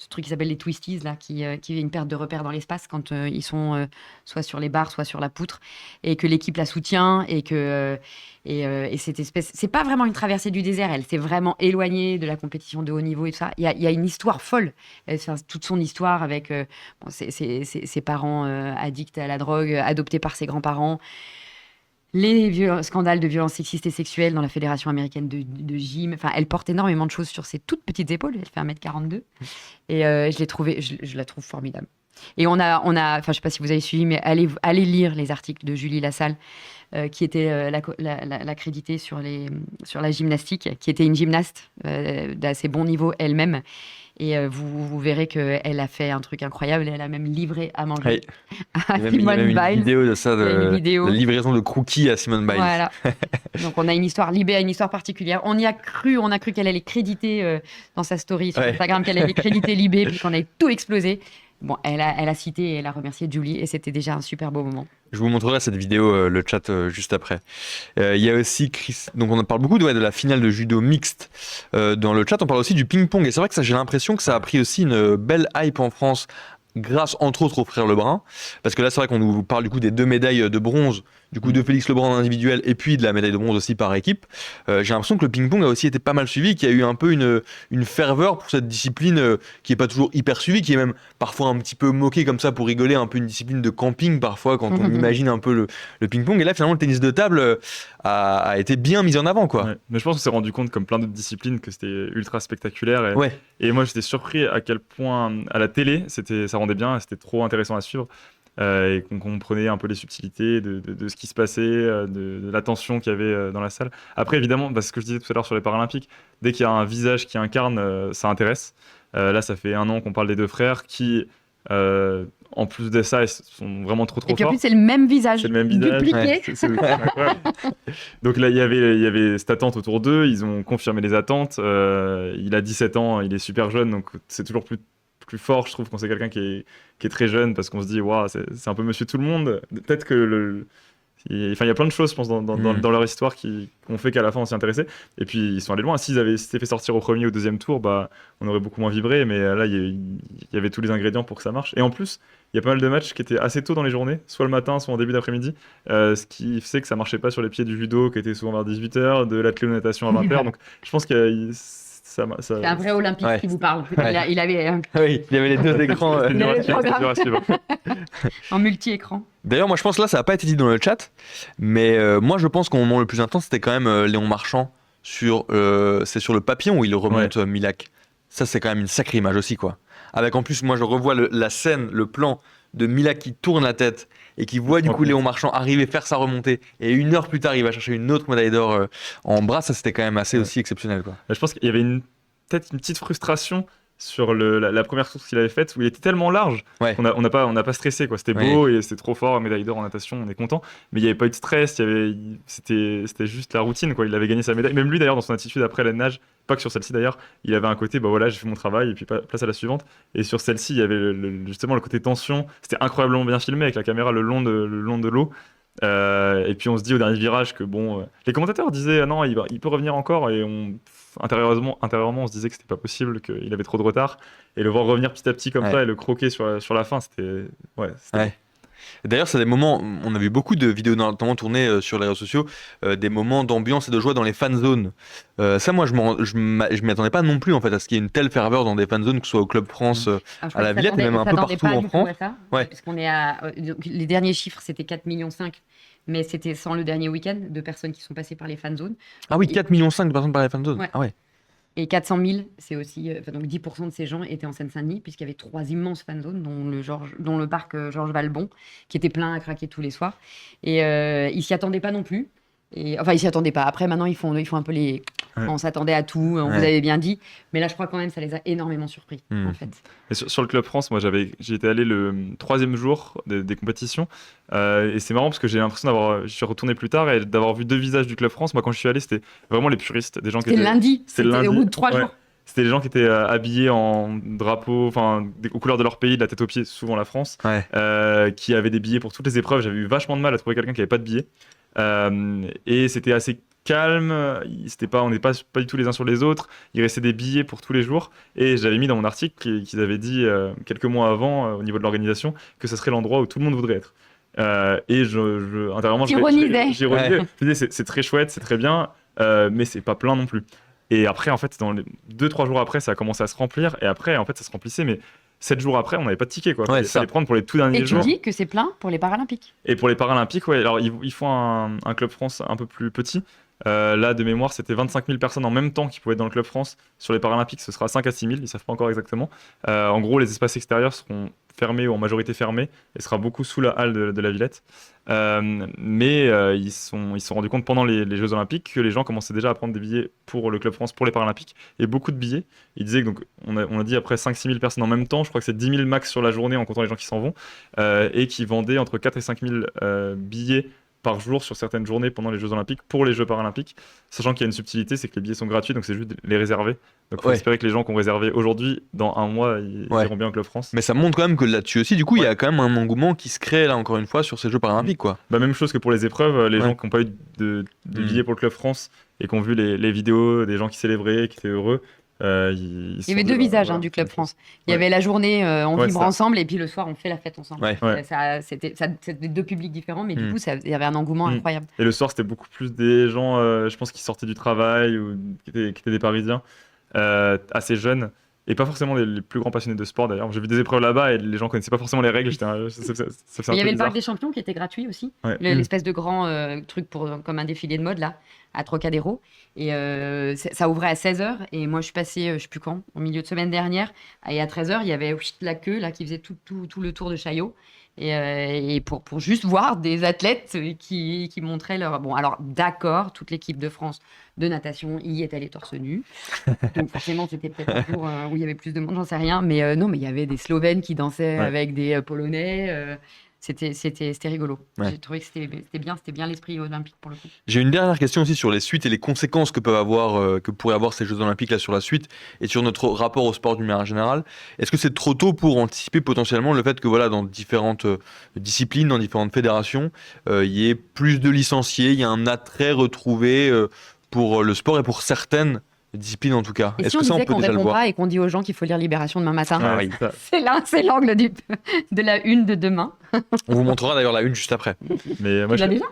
truc qui s'appelle les twisties là, qui est une perte de repères dans l'espace quand ils sont soit sur les barres, soit sur la poutre, et que l'équipe la soutient, et que et cette espèce, c'est pas vraiment une traversée du désert, elle s'est vraiment éloignée de la compétition de haut niveau et tout ça. Il y a une histoire folle, toute son histoire avec ses parents addicts à la drogue, adoptés par ses grands-parents. Les scandales de violences sexistes et sexuelles dans la Fédération américaine de gym. Enfin, elle porte énormément de choses sur ses toutes petites épaules. Elle fait 1m42. Et je la trouve formidable. Et on a, enfin, je sais pas si vous avez suivi, mais allez lire les articles de Julie Lassalle, qui était l'accréditée sur la gymnastique, qui était une gymnaste d'assez bon niveau elle-même. Et vous verrez qu'elle a fait un truc incroyable. Elle a même livré à manger à Simone Biles. Il y a même une vidéo de ça, de livraison de cookies à Simone Biles. Voilà. Donc on a une histoire, Libé a une histoire particulière. On a cru qu'elle allait créditer dans sa story sur Instagram, qu'elle allait créditer Libé, puis qu'on allait tout exploser. Bon, elle a cité et elle a remercié Julie, et c'était déjà un super beau moment. Je vous montrerai cette vidéo, le chat, juste après. Il y a aussi Chris. Donc, on parle beaucoup de la finale de judo mixte dans le chat. On parle aussi du ping-pong. Et c'est vrai que ça, j'ai l'impression que ça a pris aussi une belle hype en France, grâce entre autres aux frères Lebrun. Parce que là, c'est vrai qu'on nous parle du coup des 2 médailles de bronze du coup de Félix Lebrun en individuel et puis de la médaille de bronze aussi par équipe. J'ai l'impression que le ping-pong a aussi été pas mal suivi, qu'il y a eu un peu une ferveur pour cette discipline qui est pas toujours hyper suivie, qui est même parfois un petit peu moquée comme ça pour rigoler, un peu une discipline de camping parfois quand on imagine un peu le ping-pong. Et là finalement le tennis de table a été bien mis en avant, quoi. Ouais. Mais je pense qu'on s'est rendu compte, comme plein d'autres disciplines, que c'était ultra spectaculaire. Ouais. Et moi, j'étais surpris à quel point, à la télé, ça rendait bien, c'était trop intéressant à suivre. Et qu'on comprenait un peu les subtilités de ce qui se passait, de la tension qu'il y avait dans la salle. Après, évidemment, ce que je disais tout à l'heure sur les Paralympiques, dès qu'il y a un visage qui incarne, ça intéresse. Là, ça fait 1 an qu'on parle des 2 frères qui, en plus de ça, ils sont vraiment trop Et puis en forts. plus, c'est le même visage. C'est le même visage. Dupliqué. C'est incroyable. Donc là, il y avait cette attente autour d'eux. Ils ont confirmé les attentes. Il a 17 ans, il est super jeune, donc c'est toujours plus fort, je trouve, quand c'est quelqu'un qui est très jeune, parce qu'on se dit, waouh, c'est un peu monsieur tout le monde. Peut-être que il y a plein de choses, je pense, dans leur histoire qui ont fait qu'à la fin on s'y intéressait. Et puis ils sont allés loin. S'ils s'étaient fait sortir au premier ou deuxième tour, on aurait beaucoup moins vibré. Mais là, il y avait tous les ingrédients pour que ça marche. Et en plus, il y a pas mal de matchs qui étaient assez tôt dans les journées, soit le matin, soit en début d'après-midi. Ce qui fait que ça marchait pas sur les pieds du judo, qui était souvent vers 18h, de l'athlète-natation à 20h. Donc je pense qu'il C'est un vrai olympique qui vous parle. Ouais. Il avait Oui, il y avait les 2 écrans. Il avait le C'était dur à suivre. en multi-écran. D'ailleurs, moi je pense que là ça n'a pas été dit dans le chat, mais moi je pense qu'au moment le plus intense c'était quand même Léon Marchand c'est sur le papillon où il remonte Milak. Ça c'est quand même une sacrée image aussi, quoi. Avec en plus, moi je revois la scène, le plan de Milak qui tourne la tête et qui voit du coup Léon Marchand arriver faire sa remontée, et 1 heure plus tard il va chercher une autre médaille d'or en bras. Ça c'était quand même assez aussi exceptionnel, quoi. Je pense qu'il y avait peut-être une petite frustration sur la première course qu'il avait faite, où il était tellement large qu'on n'a pas stressé, quoi. C'était beau et c'était trop fort, médaille d'or en natation, on est content, mais il n'y avait pas eu de stress, c'était juste la routine, quoi. Il avait gagné sa médaille, même lui d'ailleurs dans son attitude après la nage, pas que sur celle-ci d'ailleurs, il avait un côté, voilà, j'ai fait mon travail et puis place à la suivante. Et sur celle-ci, il y avait justement le côté tension, c'était incroyablement bien filmé avec la caméra le long de l'eau. Et puis on se dit au dernier virage que les commentateurs disaient non, il peut revenir encore, et intérieurement on se disait que c'était pas possible, qu'il avait trop de retard, et le voir revenir petit à petit comme ça et le croquer sur la fin, c'était D'ailleurs, c'est des moments, on a vu beaucoup de vidéos notamment tournées sur les réseaux sociaux, des moments d'ambiance et de joie dans les fan zones. Ça, moi, je m'y attendais pas non plus, en fait, à ce qu'il y ait une telle ferveur dans des fan zones, que ce soit au Club France, à la Villette, et même un peu partout en France. Puisqu'on est donc, les derniers chiffres, c'était 4,5 millions, mais c'était sans le dernier week-end de personnes qui sont passées par les fan zones. Ah oui, 4,5 millions de personnes par les fan zones. Ouais. Ah ouais. Et 400 000, c'est aussi, donc 10% de ces gens étaient en Seine-Saint-Denis, puisqu'il y avait 3 immenses fan zones, dont le parc Georges Valbon, qui était plein à craquer tous les soirs. Et ils s'y attendaient pas non plus. Enfin, ils s'y attendaient pas. Après, maintenant, ils font un peu les. On s'attendait à tout, on vous avait bien dit. Mais là, je crois quand même, ça les a énormément surpris, en fait. Et sur le Club France, moi, j'y étais allé le 3e jour des compétitions. Et c'est marrant parce que j'ai l'impression je suis retourné plus tard et d'avoir vu 2 visages du Club France. Moi, quand je suis allé, c'était vraiment les puristes, des gens qui étaient. C'était lundi. Au bout de 3 jours. C'était des gens qui étaient habillés en drapeau, aux couleurs de leur pays, de la tête aux pieds, souvent la France, qui avaient des billets pour toutes les épreuves. J'avais eu vachement de mal à trouver quelqu'un qui n'avait pas de billets. Et c'était assez calme, on n'est pas du tout les uns sur les autres, il restait des billets pour tous les jours, et j'avais mis dans mon article qu'ils avaient dit quelques mois avant, au niveau de l'organisation, que ce serait l'endroit où tout le monde voudrait être. Et intérieurement, j'ironisais. Je disais, c'est très chouette, c'est très bien, mais c'est pas plein non plus. Et après, en fait, dans les 2-3 jours après, ça a commencé à se remplir, et après, en fait, ça se remplissait, mais 7 jours après, on n'avait pas de ticket, quoi. Il fallait prendre pour les tout derniers jours. Et tu dis que c'est plein pour les Paralympiques. Et pour les Paralympiques, alors ils font un Club France un peu plus petit. Là, de mémoire, c'était 25 000 personnes en même temps qui pouvaient être dans le Club France. Sur les Paralympiques, ce sera 5 à 6 000, ils ne savent pas encore exactement. En gros, les espaces extérieurs seront fermés ou en majorité fermés, et sera beaucoup sous la halle de la Villette. Mais ils se sont rendus compte pendant les Jeux Olympiques que les gens commençaient déjà à prendre des billets pour le Club France, pour les Paralympiques, et beaucoup de billets. Ils disaient que, donc, on a dit après 5-6 000 personnes en même temps, je crois que c'est 10 000 max sur la journée en comptant les gens qui s'en vont, et qui vendaient entre 4 et 5 000 billets par jour sur certaines journées pendant les Jeux Olympiques pour les Jeux Paralympiques, sachant qu'il y a une subtilité, c'est que les billets sont gratuits, donc c'est juste les réserver. Donc il faut espérer que les gens qui ont réservé aujourd'hui, dans 1 mois, ils iront bien au Club France. Mais ça montre quand même que là-dessus aussi, du coup, il y a quand même un engouement qui se crée là encore une fois sur ces Jeux Paralympiques, quoi. Même chose que pour les épreuves, les gens qui n'ont pas eu de billets pour le Club France et qui ont vu les vidéos des gens qui célébraient, qui étaient heureux, Il y avait deux visages du Club France. Il y avait la journée, on vibre ensemble, et puis le soir, on fait la fête ensemble. C'était deux publics différents, mais du coup, il y avait un engouement incroyable. Et le soir, c'était beaucoup plus des gens, je pense, qui sortaient du travail ou qui étaient des Parisiens, assez jeunes. Et pas forcément les plus grands passionnés de sport d'ailleurs. J'ai vu des épreuves là-bas et les gens connaissaient pas forcément les règles. Il y avait le Parc des Champions qui était gratuit aussi. L'espèce de grand truc comme un défilé de mode là, à Trocadéro. Et ça ouvrait à 16h. Et moi je suis passée, je sais plus quand, au milieu de semaine dernière. Et à 13h, il y avait la queue là, qui faisait tout le tour de Chaillot. Et pour juste voir des athlètes qui montraient leur... Bon, alors d'accord, toute l'équipe de France de natation y est allée torse nu. Donc forcément, c'était peut-être un jour où il y avait plus de monde, j'en sais rien. Mais non, mais il y avait des Slovènes qui dansaient avec des Polonais. C'était rigolo. J'ai trouvé que c'était bien l'esprit olympique pour le coup. J'ai une dernière question aussi sur les suites et les conséquences que pourraient avoir ces Jeux Olympiques là sur la suite et sur notre rapport au sport d'une manière générale. Est-ce que c'est trop tôt pour anticiper potentiellement le fait que voilà, dans différentes disciplines, dans différentes fédérations, il y ait plus de licenciés, il y a un attrait retrouvé pour le sport et pour certaines disciplines en tout cas. Et si on disait qu'on répond pas et qu'on dit aux gens qu'il faut lire Libération demain matin, c'est l'angle de la une de demain. On vous montrera d'ailleurs la une juste après. Mais moi, tu l'as déjà ?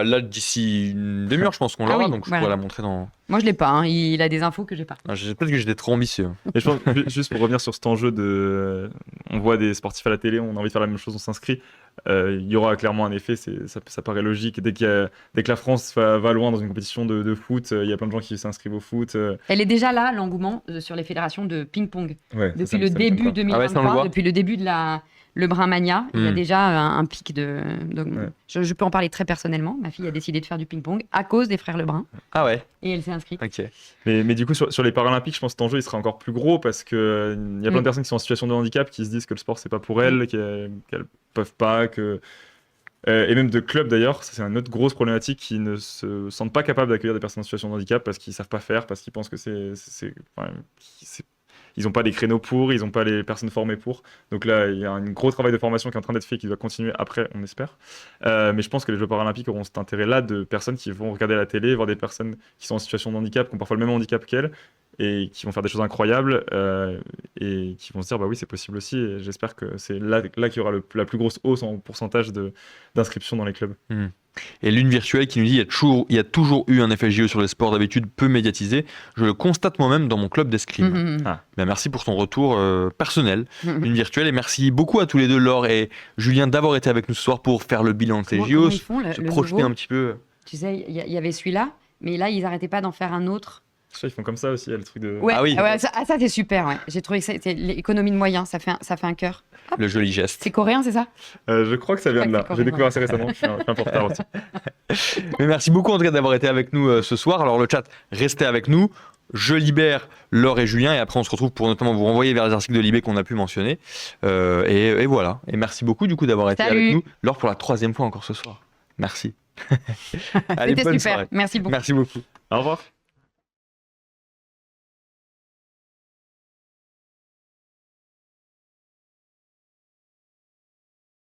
Là, d'ici une demi-heure, je pense qu'on l'aura, donc je pourrais la montrer dans... Moi, je l'ai pas, hein. Il a des infos que j'ai pas. Peut-être que j'étais trop ambitieux. Et je pense, juste pour revenir sur cet enjeu on voit des sportifs à la télé, on a envie de faire la même chose, on s'inscrit. Il y aura clairement un effet, ça paraît logique. Dès que la France va loin dans une compétition de foot, il y a plein de gens qui s'inscrivent au foot. Elle est déjà là, l'engouement sur les fédérations de ping-pong. Depuis le début 2023, depuis le début de le Brinmania, il y a déjà un pic je peux en parler très personnellement. Ma fille a décidé de faire du ping-pong à cause des frères Lebrun. Ah ouais. Et elle s'est inscrite. Ok. Mais du coup, sur les Paralympiques, je pense que cet enjeu il sera encore plus gros parce qu'il y a plein de personnes qui sont en situation de handicap qui se disent que le sport c'est pas pour elles, qu'elles peuvent pas, et même de clubs d'ailleurs, ça, c'est une autre grosse problématique, qui ne se sentent pas capables d'accueillir des personnes en situation de handicap parce qu'ils savent pas faire, parce qu'ils pensent que ils n'ont pas les créneaux ils n'ont pas les personnes formées pour. Donc là, il y a un gros travail de formation qui est en train d'être fait, qui doit continuer après, on espère. Mais je pense que les Jeux Paralympiques auront cet intérêt-là de personnes qui vont regarder la télé, voir des personnes qui sont en situation de handicap, qui ont parfois le même handicap qu'elles, et qui vont faire des choses incroyables, et qui vont se dire, bah oui, c'est possible aussi. Et j'espère que c'est là qu'il y aura la plus grosse hausse en pourcentage d'inscription dans les clubs. Et Lune Virtuelle qui nous dit il y a toujours eu un effet JO sur les sports d'habitude peu médiatisé. Je le constate moi-même dans mon club d'escrime. Merci pour ton retour personnel, Lune Virtuelle, et merci beaucoup à tous les deux, Laure et Julien, d'avoir été avec nous ce soir pour faire le bilan de ces JO, se projeter un petit peu. Tu sais, il y avait celui-là, mais là, ils n'arrêtaient pas d'en faire un autre. Ils font comme ça aussi, il y a le truc de... Ouais, ça c'est super, ouais. J'ai trouvé que c'était l'économie de moyens, ça fait un cœur. Hop. Le joli geste. C'est coréen, c'est ça ? Je crois que ça vient de là. J'ai découvert assez récemment, je suis un peu en retard aussi. Mais merci beaucoup en tout cas d'avoir été avec nous ce soir. Alors le chat, restez avec nous. Je libère Laure et Julien et après on se retrouve pour notamment vous renvoyer vers les articles de Libé qu'on a pu mentionner. Et voilà. Et merci beaucoup du coup d'avoir été avec nous. Laure pour la 3e fois encore ce soir. Merci. Allez, c'était super. Soirée. Merci beaucoup. Merci beaucoup. Au revoir.